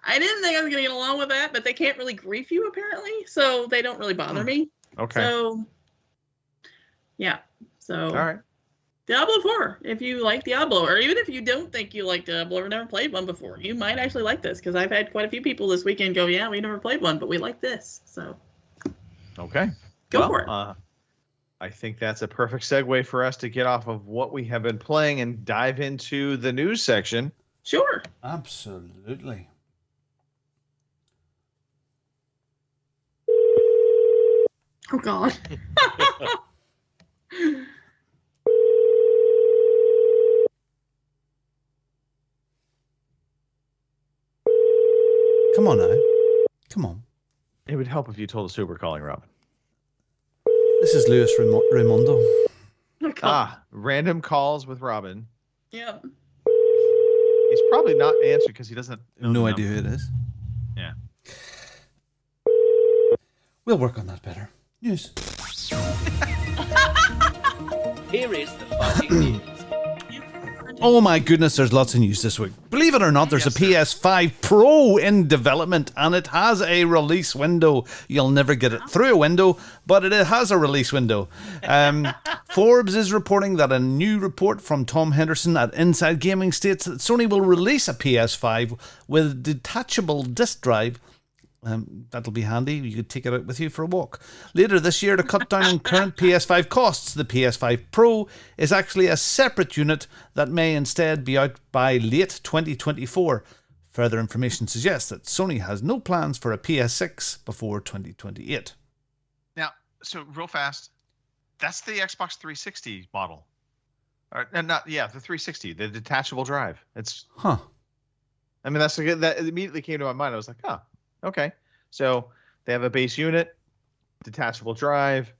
I didn't think I was going to get along with that, but they can't really grief you apparently. So they don't really bother me. Okay. So, yeah. So, all right. Diablo 4, if you like Diablo, or even if you don't think you like Diablo or never played one before, you might actually like this because I've had quite a few people this weekend go, yeah, we never played one, but we like this. So, okay. Go for it. I think that's a perfect segue for us to get off of what we have been playing and dive into the news section. Sure. Absolutely. Oh, God. Come on now. Come on. It would help if you told us who we're calling, Robin. This is Luis Raimondo. Random calls with Robin. Yeah. He's probably not answering because he doesn't know no idea who it is. Yeah. We'll work on that better. Yes. Here is the fucking news. Oh my goodness, there's lots of news this week. Believe it or not, there's a PS5 Pro in development and it has a release window. You'll never get it through a window, but it has a release window. Forbes is reporting that a new report from Tom Henderson at Inside Gaming states that Sony will release a PS5 with detachable disk drive. That'll be handy. You could take it out with you for a walk. Later this year, to cut down on current PS5 costs, the PS5 Pro is actually a separate unit that may instead be out by late 2024. Further information suggests that Sony has no plans for a PS6 before 2028. Now, so real fast, that's the Xbox 360 model. The 360, the detachable drive. It's I mean, that immediately came to my mind. I was like, oh. Okay, so they have a base unit, detachable drive.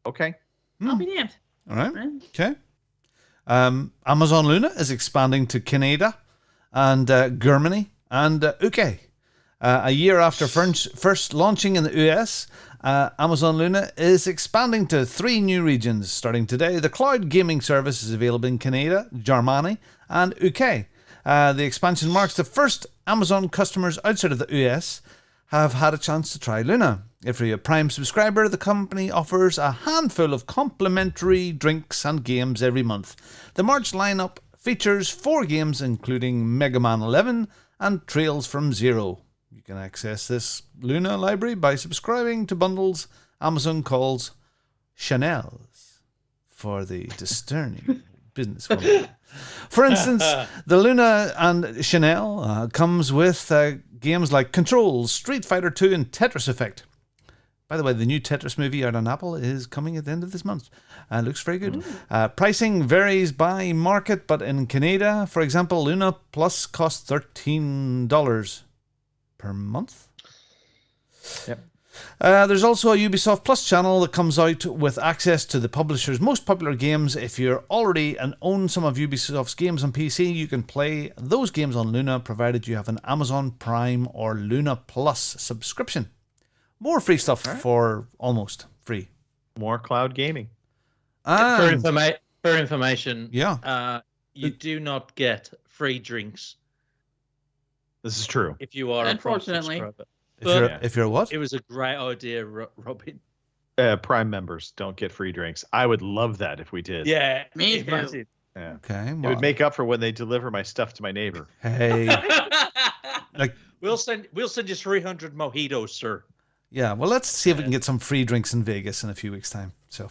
Okay. I'll be damned. All right. Okay. Amazon Luna is expanding to Canada and Germany and UK. A year after first launching in the US, Amazon Luna is expanding to 3 new regions starting today. The cloud gaming service is available in Canada, Germany, and UK. The expansion marks the first Amazon customers outside of the US have had a chance to try Luna. If you're a Prime subscriber, the company offers a handful of complimentary drinks and games every month. The March lineup features 4 games, including Mega Man 11 and Trails from Zero. You can access this Luna library by subscribing to bundles Amazon calls Chanel's for the discerning businesswoman. For instance, the Luna and Chanel comes with games like Control, Street Fighter 2 and Tetris Effect. By the way, the new Tetris movie out on Apple is coming at the end of this month. Looks very good. Pricing varies by market, but in Canada, for example, Luna Plus costs $13 per month. Yep. There's also a Ubisoft Plus channel that comes out with access to the publisher's most popular games. If you're already and own some of Ubisoft's games on PC, you can play those games on Luna, provided you have an Amazon Prime or Luna Plus subscription. More free stuff for almost free. More cloud gaming. For information, yeah, you do not get free drinks. This is true. If you are Unfortunately. a Prime subscriber. If you're what? It was a great idea, Robin. Prime members don't get free drinks. I would love that if we did. Yeah, me too. imagine. Yeah. Okay, It would make up for when they deliver my stuff to my neighbor. Hey, like we'll send you 300 mojitos, sir. yeah. Well, let's see if we can get some free drinks in Vegas in a few weeks' time. So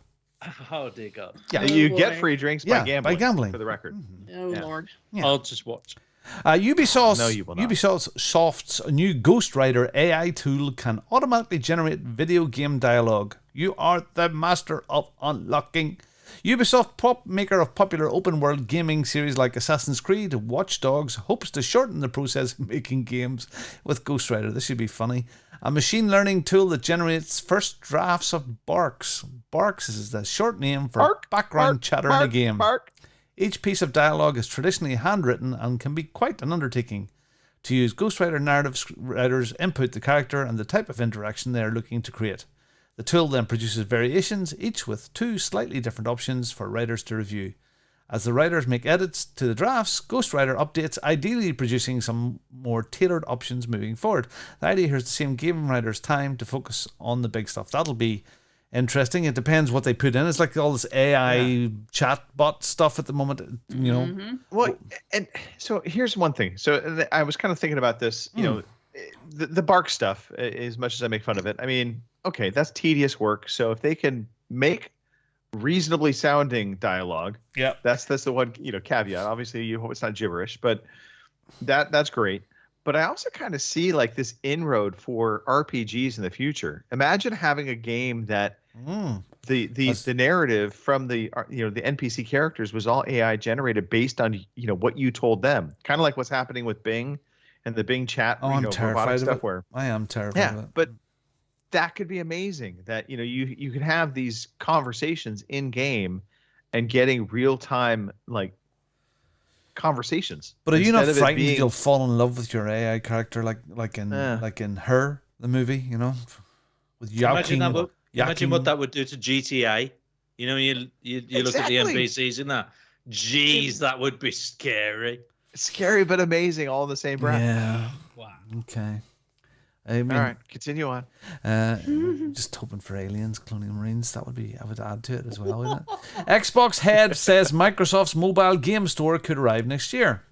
Oh dear God. yeah, You boy. get free drinks by gambling. by gambling. For the record. Oh Yeah. Lord. Yeah. I'll just watch. Ubisoft's, No, you will not. Ubisoft's new Ghost Rider AI tool can automatically generate video game dialogue. You are the master of unlocking. Ubisoft, maker of popular open-world gaming series like Assassin's Creed, Watch Dogs, hopes to shorten the process of making games with Ghost Rider. This should be funny. A machine learning tool that generates first drafts of Barks. Barks is the short name for background chatter in a game. Each piece of dialogue is traditionally handwritten and can be quite an undertaking. To use Ghost Rider narrative writers input the character and the type of interaction they are looking to create. The tool then produces variations, each with 2 slightly different options for writers to review. As the writers make edits to the drafts, Ghost Rider updates, ideally producing some more tailored options moving forward. The idea here is to save game writers time to focus on the big stuff. That'll be interesting. It depends what they put in. It's like all this AI chatbot stuff at the moment, you know. Well, and so here's one thing. So I was kind of thinking about this, you know, the Bark stuff, as much as I make fun of it. I mean, okay, that's tedious work. So if they can make reasonably sounding dialogue, that's the one, you know, caveat. Obviously, you hope it's not gibberish, but that's great. But I also kind of see like this inroad for RPGs in the future. Imagine having a game that the narrative from the the NPC characters was all AI generated based on what you told them. Kind of like what's happening with Bing and the Bing chat. I'm terrified of stuff it. where I am terrified of it. but that could be amazing. That you could have these conversations in game and getting real time like conversations. But are you not instead of it frightened being- you'll fall in love with your AI character like in Her, the movie, with Imagine Joaquin. what that would do to GTA. You look at the Exactly. NPCs in that. Jeez, that would be scary. Scary but amazing all in the same breath. Yeah. Wow. Okay. I mean, All right, continue on. Just hoping for aliens, colonial marines. I would add to it as well, wouldn't it? Xbox head says Microsoft's mobile game store could arrive next year.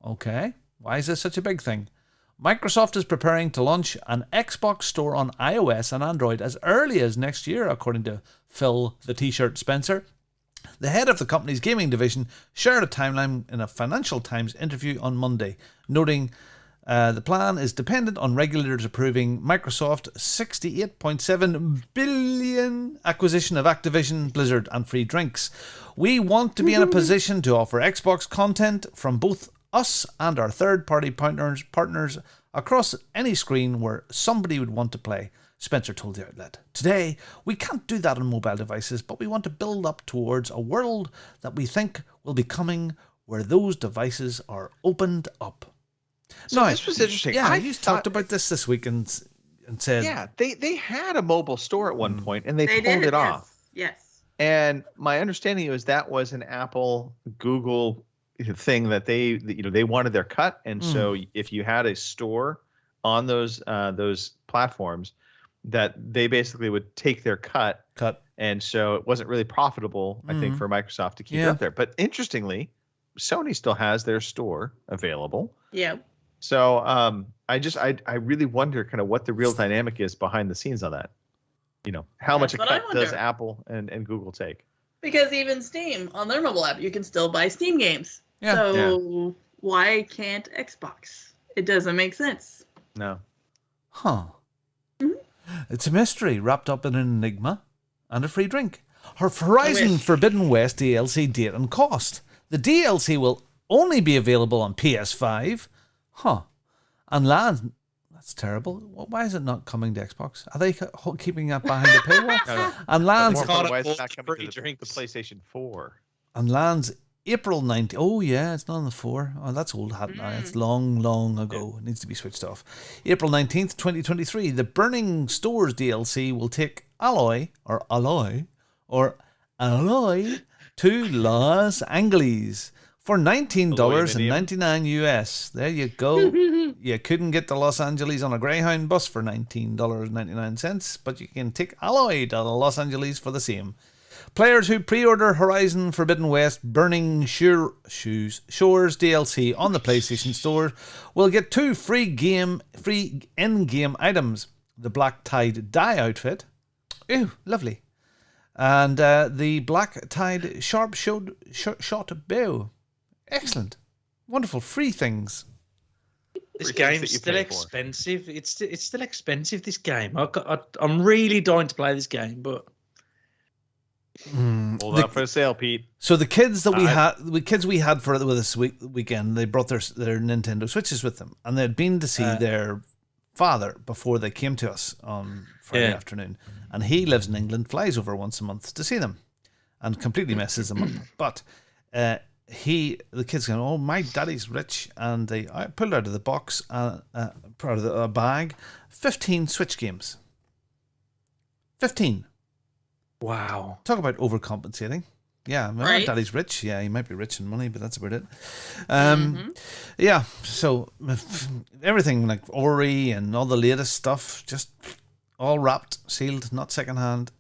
Okay. Why is this such a big thing? Microsoft is preparing to launch an Xbox store on iOS and Android as early as next year, according to Phil the T-shirt Spencer. The head of the company's gaming division shared a timeline in a Financial Times interview on Monday, noting the plan is dependent on regulators approving Microsoft's $68.7 billion acquisition of Activision, Blizzard, and Free Drinks. We want to be in a position to offer Xbox content from both us and our third-party partners across any screen where somebody would want to play, Spencer told the outlet. Today, we can't do that on mobile devices, but we want to build up towards a world that we think will be coming where those devices are opened up. So this was interesting. Yeah, I you thought- talked about this week and said, Yeah, they had a mobile store at one point and they pulled did, it off. Yes. And my understanding was that was an Apple Google thing that they wanted their cut, and so if you had a store on those platforms, that they basically would take their cut, and so it wasn't really profitable, I think, for Microsoft to keep it up there. But interestingly, Sony still has their store available. Yeah. So I really wonder kind of what the real dynamic is behind the scenes on that. How much a That's what I cut does wonder. Apple and Google take? Because even Steam, on their mobile app, you can still buy Steam games. Yeah. So why can't Xbox? It doesn't make sense. No. Huh. It's a mystery wrapped up in an enigma and a free drink. Horizon Forbidden West DLC date and cost. The DLC will only be available on PS5. And That's terrible. Why is it not coming to Xbox? Are they keeping that behind the paywall? No. And lands Why is it not coming to the PlayStation 4? and lands April 19th. Oh yeah, it's not on the 4. Oh, that's old hat now. It's long ago. It needs to be switched off. April 19th, 2023. The Burning Stores DLC will take Aloy to Los Angeles for $19.99 US. There you go. You couldn't get to Los Angeles on a Greyhound bus for $19.99, but you can take Aloy to Los Angeles for the same. Players who pre-order Horizon Forbidden West Burning Shores DLC on the PlayStation Store will get 2 free in-game items. The Black Tide dye outfit. Ooh, lovely. And the Black Tide Sharp Shot bow. Excellent. Wonderful. Free things. This game's still expensive. It's still expensive, this game. I'm really dying to play this game, but... Hold up for a sale, Pete. So the kids that we had for with this weekend, they brought their Nintendo Switches with them, and they'd been to see their father before they came to us on Friday afternoon, and he lives in England, flies over once a month to see them, and completely messes them up. But the kids going, oh, my daddy's rich, and I pulled out of the box, out of a bag, 15 Switch games. 15. Wow. Talk about overcompensating. Yeah, my daddy's rich. Yeah, he might be rich in money, but that's about it. Yeah, so everything like Ori and all the latest stuff, just all wrapped, sealed, not secondhand.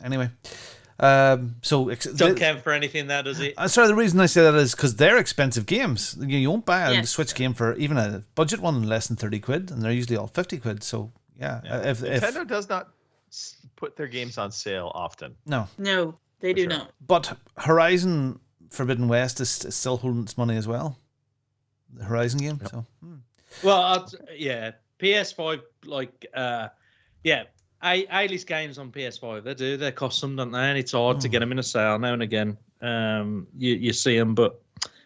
Anyway. Don't count for anything that, does it? Sorry, the reason I say that is because they're expensive games. You won't buy a Switch game for even a budget one less than 30 quid, and they're usually all 50 quid. So, yeah. If Nintendo does not put their games on sale often. No, they do not. But Horizon Forbidden West is still holding its money as well. The Horizon game. So, well, PS5 A-list games on PS5. They cost some, don't they? And it's hard to get them in a sale now and again. You see them, but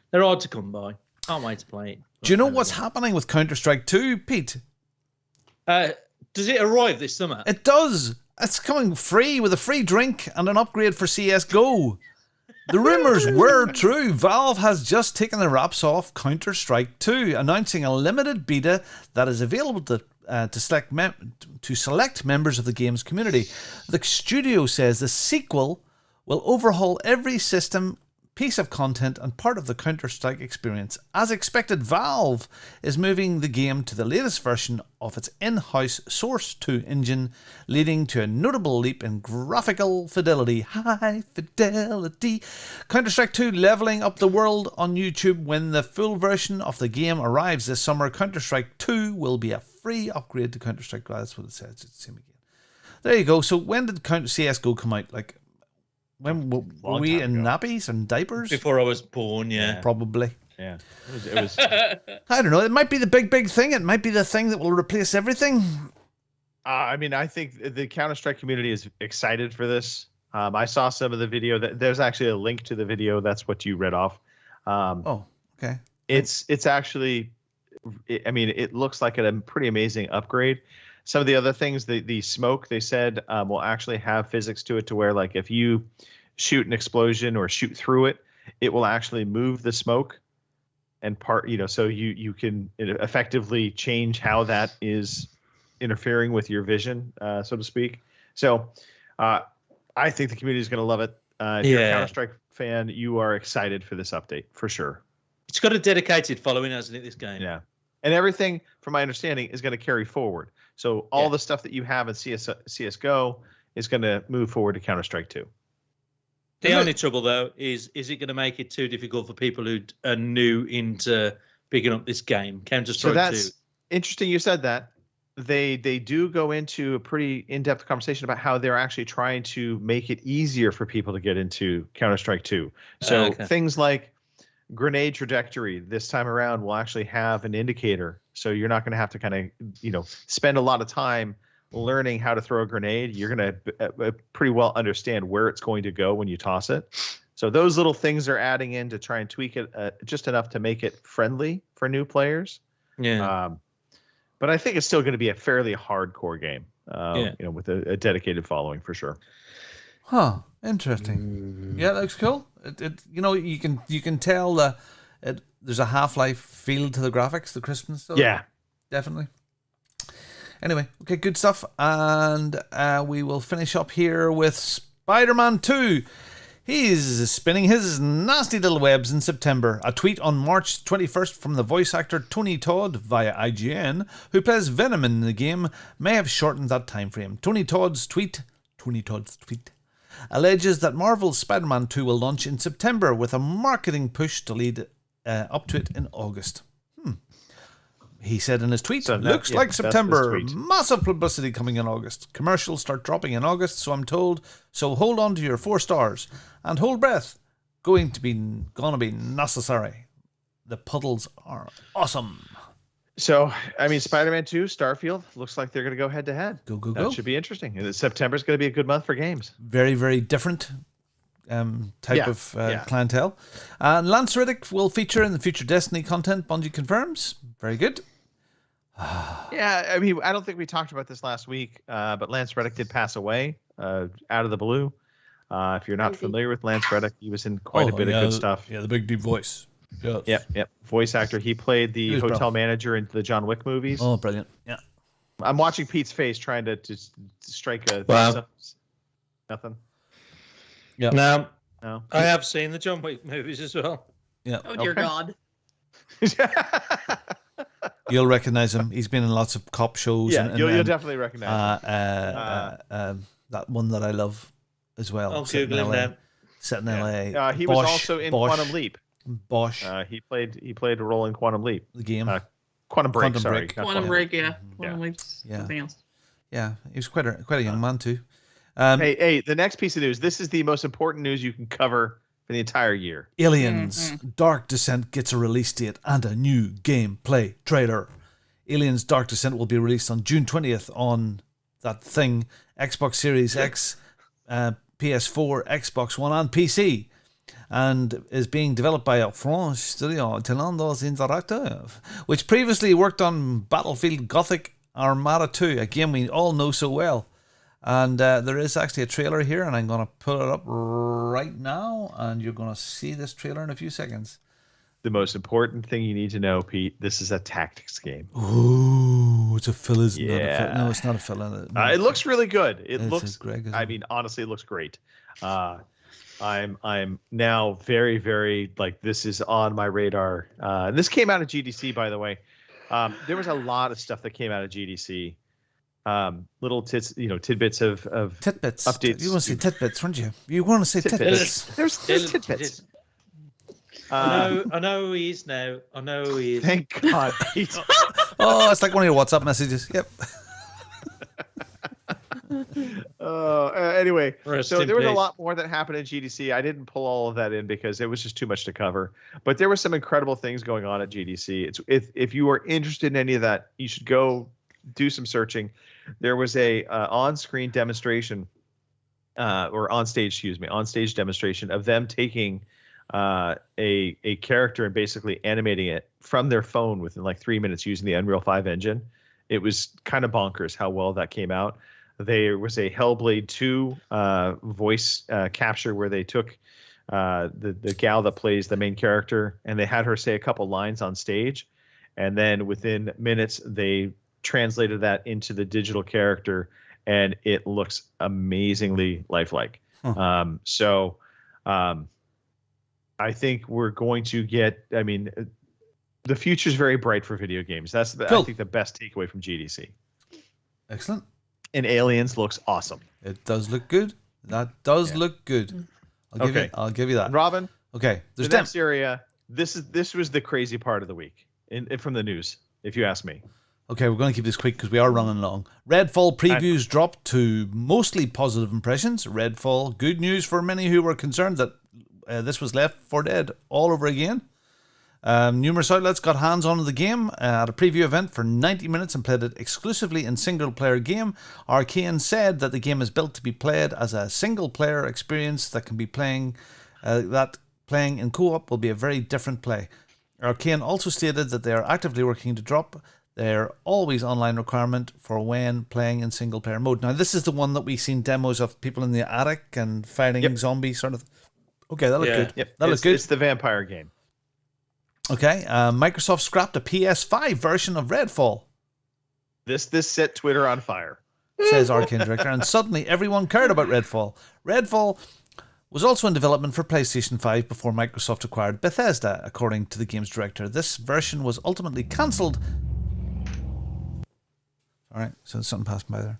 they're hard to come by. Can't wait to play it. Do you know what's happening with Counter-Strike 2, Pete? Does it arrive this summer? It does. It's coming free with a free drink and an upgrade for CSGO. The rumours were true. Valve has just taken the wraps off Counter-Strike 2, announcing a limited beta that is available to select members of the game's community. The studio says the sequel will overhaul every system, piece of content, and part of the Counter-Strike experience. As expected, Valve is moving the game to the latest version of its in-house Source 2 engine, leading to a notable leap in graphical fidelity. High fidelity. Counter-Strike 2 leveling up the world on YouTube. When the full version of the game arrives this summer, Counter-Strike 2 will be a free upgrade to Counter-Strike. That's what it says. It's the same again. There you go. So when did CSGO come out? Like, when were we in nappies and diapers? Before I was born, yeah. Probably. Yeah. It was I don't know. It might be the big thing. It might be the thing that will replace everything. I mean, I think the Counter-Strike community is excited for this. I saw some of the video. There's actually a link to the video. That's what you read off. Okay. It's actually, I mean, it looks like a pretty amazing upgrade. Some of the other things, the smoke, they said will actually have physics to it to where, like, if you shoot an explosion or shoot through it, it will actually move the smoke and so you can effectively change how that is interfering with your vision, so to speak. So I think the community is going to love it. If you're a Counter-Strike fan, you are excited for this update for sure. It's got a dedicated following, hasn't it, this game? Yeah. And everything, from my understanding, is going to carry forward. So all the stuff that you have in CSGO is going to move forward to Counter-Strike 2. The only trouble, though, is it going to make it too difficult for people who are new into picking up this game, Counter-Strike 2? So that's interesting you said that. They do go into a pretty in-depth conversation about how they're actually trying to make it easier for people to get into Counter-Strike 2. So things like grenade trajectory this time around will actually have an indicator. So you're not going to have to kind of, spend a lot of time learning how to throw a grenade. You're going to pretty well understand where it's going to go when you toss it. So those little things are adding in to try and tweak it just enough to make it friendly for new players. Yeah. But I think it's still going to be a fairly hardcore game. Yeah. You know, with a dedicated following for sure. Huh. Interesting. Yeah, that looks cool. You know, you can tell there's a Half-Life feel to the graphics, the crispness. Yeah. Definitely. Anyway, okay, good stuff. And we will finish up here with Spider-Man 2. He's spinning his nasty little webs in September. A tweet on March 21st from the voice actor Tony Todd via IGN, who plays Venom in the game, may have shortened that time frame. Tony Todd's tweet alleges that Marvel's Spider-Man 2 will launch in September with a marketing push to lead up to it in August. He said in his tweet, looks like September, massive publicity coming in August. Commercials start dropping in August, so I'm told. So hold on to your 4 stars and hold breath. Gonna be necessary. The puddles are awesome. So, I mean, Spider-Man 2, Starfield, looks like they're going to go head to head. Go. That should be interesting. And September's going to be a good month for games. Very, very different type of clientele. And Lance Reddick will feature in the future Destiny content, Bungie confirms. Very good. Yeah, I mean, I don't think we talked about this last week, but Lance Reddick did pass away out of the blue. If you're not familiar with Lance Reddick, he was in quite a bit of good stuff. Yeah, the big deep voice. Yes. Yep. Voice actor. He played the hotel manager in the John Wick movies. Oh, brilliant. Yeah. I'm watching Pete's face trying to strike a... Wow. Nothing? Yeah. No. No. I have seen the John Wick movies as well. Yeah. Oh, dear God. You'll recognize him. He's been in lots of cop shows. Yeah, you'll definitely recognize him. That one that I love as well. I'll Google him now. Set in LA. He was also in Quantum Leap. Bosch. He played a role in Quantum Leap. The game. Quantum Break. Sorry. Quantum Break. Yeah. Quantum Leap's something else. Yeah, he was quite a young man too. Hey, the next piece of news. This is the most important news you can cover for the entire year. Aliens Dark Descent gets a release date and a new gameplay trailer. Aliens Dark Descent will be released on June 20th on that thing, Xbox Series X, PS4, Xbox One, and PC, and is being developed by a French studio, Telendos Interactive, which previously worked on Battlefield Gothic Armada 2, a game we all know so well. And there is actually a trailer here, and I'm going to put it up right now, and you're going to see this trailer in a few seconds. The most important thing you need to know, Pete, this is a tactics game. Ooh, it's a fill, isn't it? Yeah. No, it's not a fill. No, it looks really good. It looks, Greg, I mean, honestly, it looks great. I'm now very, very, like, this is on my radar. This came out of GDC, by the way. There was a lot of stuff that came out of GDC. Little tidbits of tidbits. Updates. You want to say tidbits, weren't you? You want to say tidbits. There's tidbits. I know who he is now. I know who he is. Thank God, Pete. Oh, it's like one of your WhatsApp messages. Yep. Anyway, so there was a peace. lot more that happened in GDC. I didn't pull all of that in because it was just too much to cover. But there were some incredible things going on at GDC. If you are interested in any of that, you should go do some searching. There was a on-screen demonstration, or on-stage demonstration of them taking a character and basically animating it from their phone within like 3 minutes using the Unreal 5 engine. It was kind of bonkers how well that came out. There was a Hellblade 2 voice capture where they took the gal that plays the main character and they had her say a couple lines on stage, and then within minutes they translated that into the digital character, and it looks amazingly lifelike. I think we're going to get, I mean, the future is very bright for video games. That's I think the best takeaway from GDC. Excellent. And Aliens looks awesome. It does look good. That does look good. I'll give you that. Robin. Okay. The next area. This was the crazy part of the week from the news, if you ask me. Okay, we're going to keep this quick because we are running long. Redfall previews dropped to mostly positive impressions. Redfall, good news for many who were concerned that this was Left 4 Dead all over again. Numerous outlets got hands on the game at a preview event for 90 minutes and played it exclusively in single-player game. Arcane said that the game is built to be played as a single-player experience that can be playing in co-op will be a very different play. Arcane also stated that they are actively working to drop their always online requirement for when playing in single player mode. Now, this is the one that we've seen demos of people in the attic and fighting zombie sort of. Okay, that looked good. Yep. That looked good. It's the vampire game. Okay, Microsoft scrapped a PS5 version of Redfall. This set Twitter on fire, says Arcane Director, and suddenly everyone cared about Redfall. Redfall was also in development for PlayStation 5 before Microsoft acquired Bethesda, according to the game's director. This version was ultimately cancelled. All right, so something passed by there.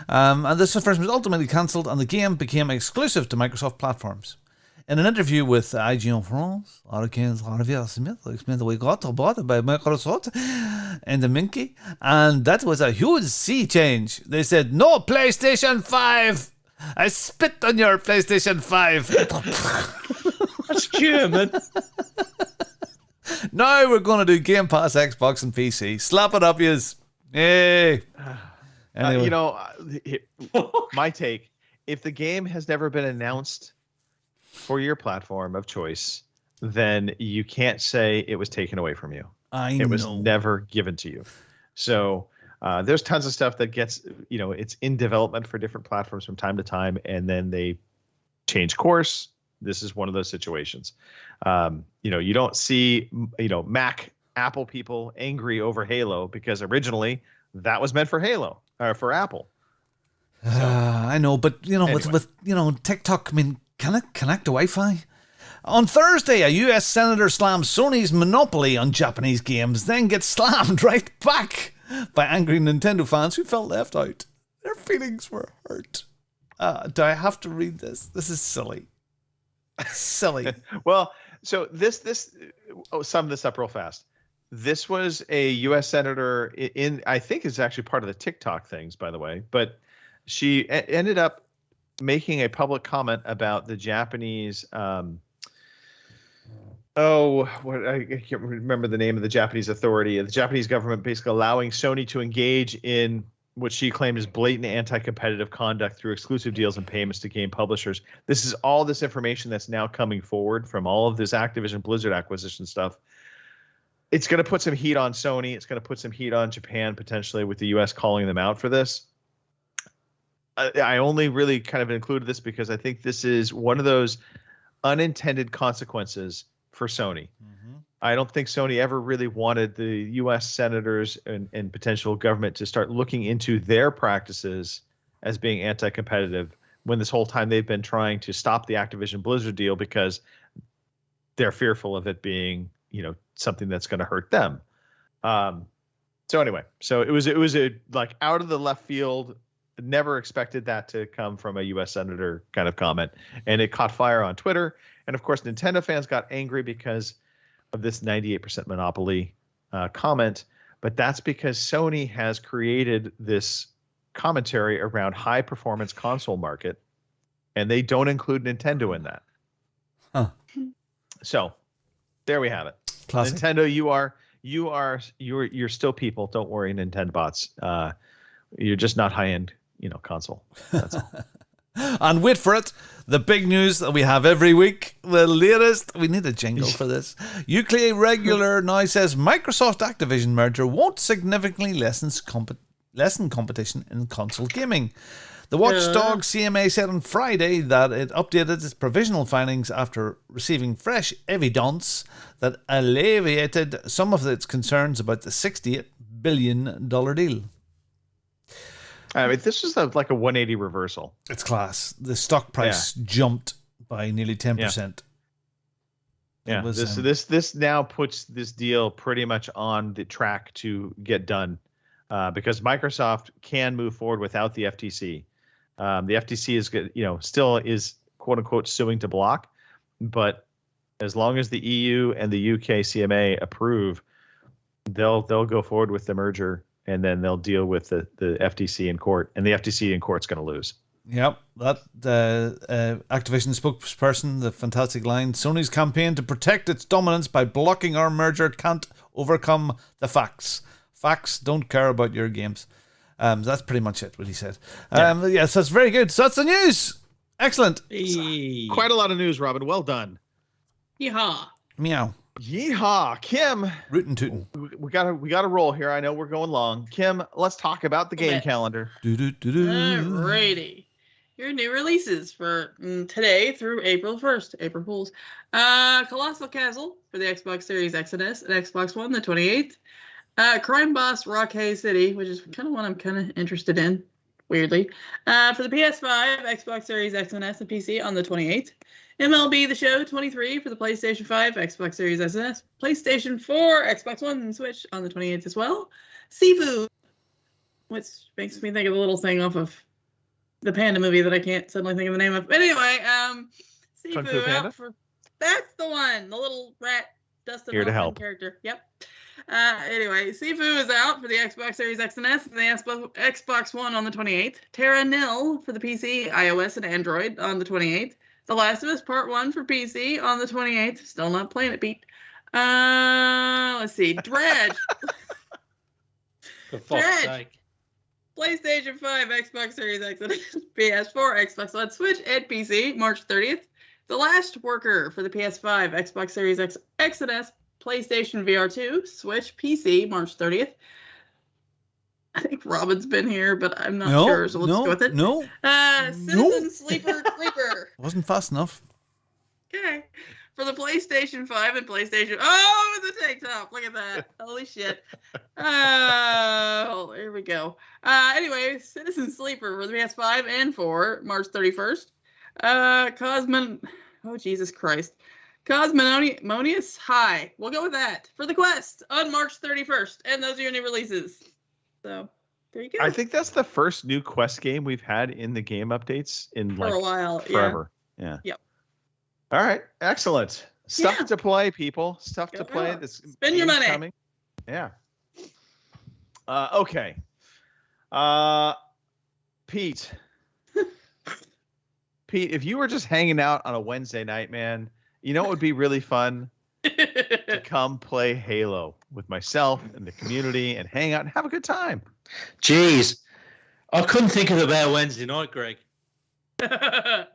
And this version was ultimately cancelled, and the game became exclusive to Microsoft platforms. In an interview with IGN France, Arcane's Javier Smith explained that we got bought by Microsoft and the Minky, and that was a huge sea change. They said, no PlayStation 5! I spit on your PlayStation 5! That's German. Now we're going to do Game Pass, Xbox, and PC. Slap it up, yous. Yay! Anyway. My take, if the game has never been announced for your platform of choice, then you can't say it was taken away from you. It was never given to you. So there's tons of stuff that gets, it's in development for different platforms from time to time, and then they change course. This is one of those situations. You don't see, Mac, Apple people angry over Halo because originally that was meant for Halo or for Apple. So, I know, but anyway. with TikTok, I mean, can it connect to Wi-Fi? On Thursday, a US senator slammed Sony's monopoly on Japanese games, then gets slammed right back by angry Nintendo fans who felt left out. Their feelings were hurt. Do I have to read this? This is silly. Silly. Well, so sum this up real fast. This was a U.S. senator I think is actually part of the TikTok things, by the way, but she ended up making a public comment about the Japanese. I can't remember the name of the Japanese authority. The Japanese government basically allowing Sony to engage in what she claimed is blatant anti-competitive conduct through exclusive deals and payments to game publishers. This is all this information that's now coming forward from all of this Activision Blizzard acquisition stuff. It's going to put some heat on Sony. It's going to put some heat on Japan, potentially, with the U.S. calling them out for this. I only really kind of included this because I think this is one of those unintended consequences for Sony. Mm-hmm. I don't think Sony ever really wanted the U.S. senators and potential government to start looking into their practices as being anti-competitive when this whole time they've been trying to stop the Activision Blizzard deal because they're fearful of it being, something that's going to hurt them. So anyway, it was a like out of the left field. Never expected that to come from a U.S. senator kind of comment, and it caught fire on Twitter. And of course, Nintendo fans got angry because of this 98% monopoly comment. But that's because Sony has created this commentary around high performance console market, and they don't include Nintendo in that. Huh. So there we have it. Classic. Nintendo, you're still people. Don't worry, Nintendo bots. You're just not high end. Console. That's all. And wait for it. The big news that we have every week. The latest. We need a jingle for this. Uclea Regular now says Microsoft Activision merger won't significantly lessen competition in console gaming. The Watchdog CMA said on Friday that it updated its provisional findings after receiving fresh evidence that alleviated some of its concerns about the $68 billion deal. I mean, this was like a 180 reversal. It's class. The stock price jumped by nearly 10%. Yeah, this now puts this deal pretty much on the track to get done because Microsoft can move forward without the FTC. The FTC is good, still is quote unquote suing to block, but as long as the EU and the UK CMA approve, they'll go forward with the merger. And then they'll deal with the FTC in court, and the FTC in court's going to lose. Yep, that Activision spokesperson, the fantastic line, Sony's campaign to protect its dominance by blocking our merger can't overcome the facts. Facts don't care about your games. That's pretty much it, what he said. So that's very good. So that's the news. Excellent. Quite a lot of news, Robin. Well done. Yeehaw. Meow. Yeehaw, Kim. Rootin' tootin'. We gotta roll here. I know we're going long. Kim, let's talk about the game calendar. Alrighty. Your new releases for today through April 1st. April Fools. Colossal Castle for the Xbox Series X and S and Xbox One, the 28th. Crime Boss Rock Haze City, which is kind of one I'm kind of interested in, weirdly. For the PS5, Xbox Series X and S and PC on the 28th. MLB The Show 23 for the PlayStation 5, Xbox Series S and S, PlayStation 4, Xbox One, and Switch on the 28th as well. Sifu, which makes me think of a little thing off of the Panda movie that I can't suddenly think of the name of. But anyway, Sifu out for... That's the one, the little rat Dustin Hoffman character. Yep. Anyway, Sifu is out for the Xbox Series X and S and the Xbox One on the 28th. Terra Nil for the PC, iOS, and Android on the 28th. The Last of Us Part 1 for PC on the 28th. Still not playing it, Pete. Let's see. Dredge. For fuck's sake. PlayStation 5, Xbox Series X, and PS4, Xbox One, Switch, and PC, March 30th. The Last Worker for the PS5, Xbox Series X and S, PlayStation VR 2, Switch, PC, March 30th. I think Robin's been here, but I'm not sure, so let's go with it. Citizen Sleeper Creeper. Wasn't fast enough. Okay. For the PlayStation 5 and PlayStation... Oh, the tank top. Look at that. Holy shit. Oh, here we go. Anyway, Citizen Sleeper for the PS5 and 4, March 31st. Oh, Jesus Christ. Cosmonious High. We'll go with that. For the Quest on March 31st. And those are your new releases. So, there you go. I think that's the first new Quest game we've had in the game updates in for a while. Forever. Yeah. Yep. All right. Excellent. Stuff to play, people. Stuff to play. Spend your money. Coming. Yeah. Okay. Pete. Pete, if you were just hanging out on a Wednesday night, man, you know what would be really fun? To come play Halo with myself and the community and hang out and have a good time. Jeez. I couldn't think of a better Wednesday night, Greg. I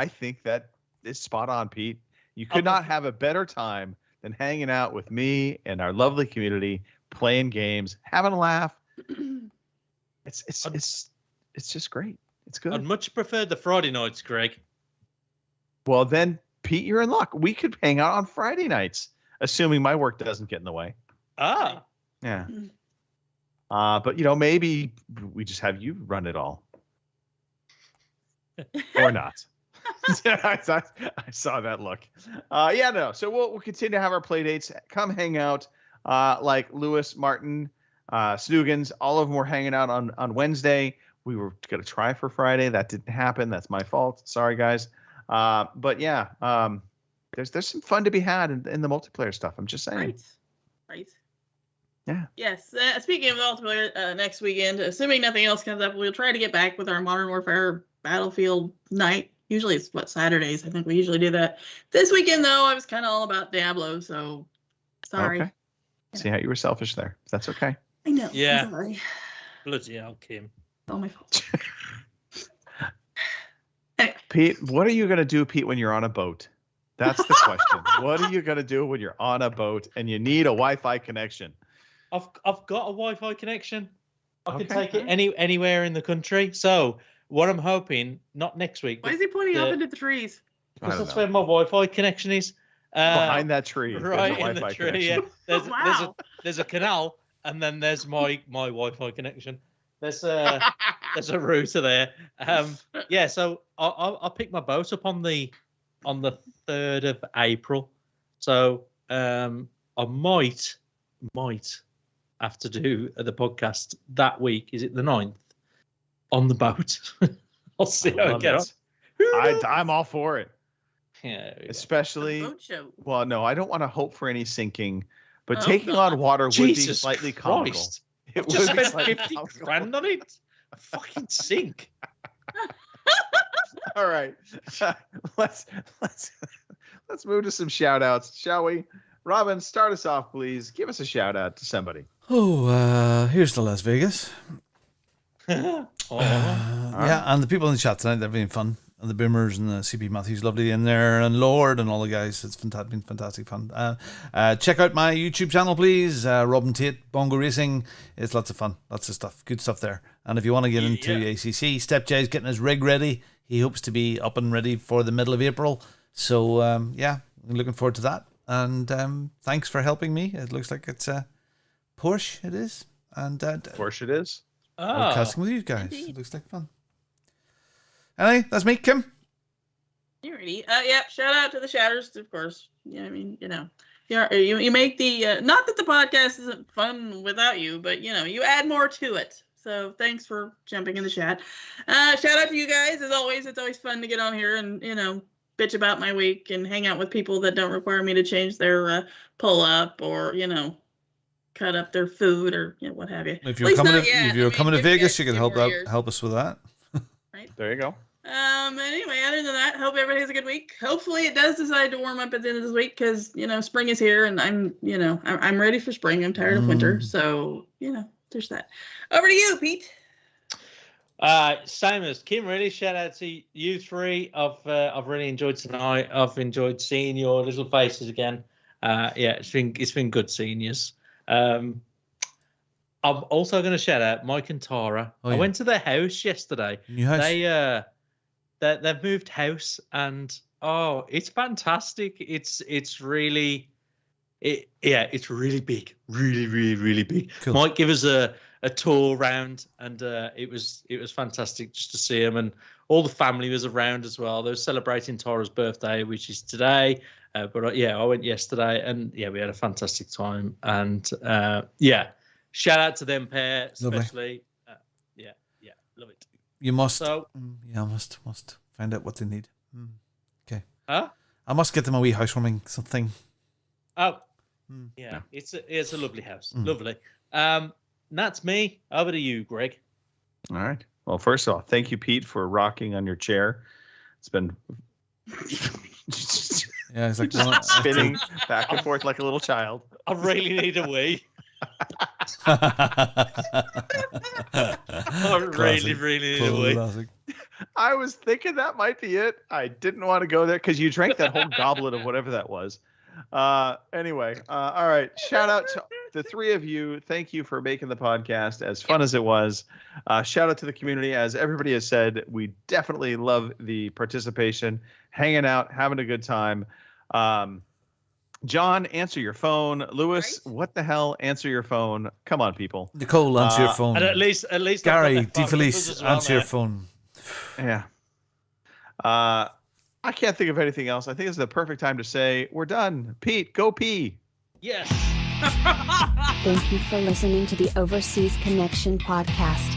think that is spot on, Pete. You could not have a better time than hanging out with me and our lovely community, playing games, having a laugh. It's just great. It's good. I'd much prefer the Friday nights, Greg. Well, then, Pete, you're in luck. We could hang out on Friday nights, assuming my work doesn't get in the way. Ah. Yeah. But, maybe we just have you run it all. Or not. I saw that look. So we'll continue to have our play dates. Come hang out like Lewis, Martin, Snoogans. All of them were hanging out on Wednesday. We were going to try for Friday. That didn't happen. That's my fault. Sorry, guys. But yeah, there's some fun to be had in the multiplayer stuff. I'm just saying. Right. Yeah. Yes. Speaking of multiplayer, next weekend, assuming nothing else comes up, we'll try to get back with our Modern Warfare Battlefield night. Usually it's Saturdays. I think we usually do that. This weekend, though, I was kind of all about Diablo, so sorry. Okay. See how you were selfish there. That's okay. I know. Yeah. I'm sorry. Bloody hell, Kim. All my fault. Pete, what are you going to do, Pete, when you're on a boat? That's the question. What are you going to do when you're on a boat and you need a Wi-Fi connection? I've got a Wi-Fi connection. I can take it anywhere in the country. So what I'm hoping, not next week. Why is he pointing up into the trees? Because that's where my Wi-Fi connection is. Behind that tree. Right in the tree, yeah. There's a canal, and then there's my Wi-Fi connection. There's a router there. So I'll pick my boat up on the 3rd of April. So I might have to do the podcast that week. Is it the 9th? On the boat. I'll see how I get on. I'm all for it. Yeah, especially. Boat show. Well, no, I don't want to hope for any sinking, but taking on water would be slightly comical. It would spend 50 grand on it. A fucking sink. All right, let's move to some shout outs, shall we? Robin, start us off, please. Give us a shout out to somebody. Here's to Las Vegas. Yeah, and the people in the chat tonight, they're being fun. and the Boomers and the CP Matthews, lovely in there, and Lord and all the guys. It's been fantastic fun. Check out my YouTube channel, please. Robin Tate, Bongo Racing. It's lots of fun, lots of stuff, good stuff there. And if you want to get into ACC, Step J's getting his rig ready. He hopes to be up and ready for the middle of April. So I'm looking forward to that. And thanks for helping me. It looks like it's Porsche. It is, and Porsche it is. Podcasting with you guys. It looks like fun. Anyway, that's me, Kim. You ready? Shout out to the Shatters, of course. Yeah, I mean, you make the not that the podcast isn't fun without you, but you add more to it. So thanks for jumping in the chat. Shout out to you guys. As always, it's always fun to get on here and bitch about my week and hang out with people that don't require me to change their pull up or cut up their food or what have you. If you're coming to Vegas, you can help us with that. Right. There you go. Anyway, other than that, hope everybody has a good week. Hopefully it does decide to warm up at the end of this week because spring is here and I'm ready for spring. I'm tired of winter. So there's that. Over to you, Pete. Same as Kim, really. Shout out to you three. I've really enjoyed tonight. I've enjoyed seeing your little faces again. It's been good seeing you. I'm also going to shout out Mike and Tara. I went to their house yesterday. New house? They've moved house and it's fantastic. It's really it's really big, really big. Cool. Mike give us a tour around and it was fantastic just to see him, and all the family was around as well. They were celebrating Tara's birthday, which is today. But I went yesterday and we had a fantastic time, and shout out to them pair especially. Love it. You must. So, must find out what they need. Okay. Huh? I must get them a wee housewarming something. Oh, it's a lovely house, lovely. That's me. Over to you, Greg. All right. Well, first of all, thank you, Pete, for rocking on your chair. It's been it's like spinning back and forth like a little child. I really need a wee. I really need a wee. I was thinking that might be it. I didn't want to go there because you drank that whole goblet of whatever that was. Anyway, all right. Shout out to the three of you. Thank you for making the podcast as fun as it was. Shout out to the community. As everybody has said, we definitely love the participation, hanging out, having a good time. John, answer your phone. Lewis, what the hell? Answer your phone. Come on, people. Nicole, answer your phone. And at least Gary, DeFelice, answer your phone. Yeah. I can't think of anything else. I think it's the perfect time to say we're done. Pete, go pee. Yes. Thank you for listening to the Overseas Connection podcast.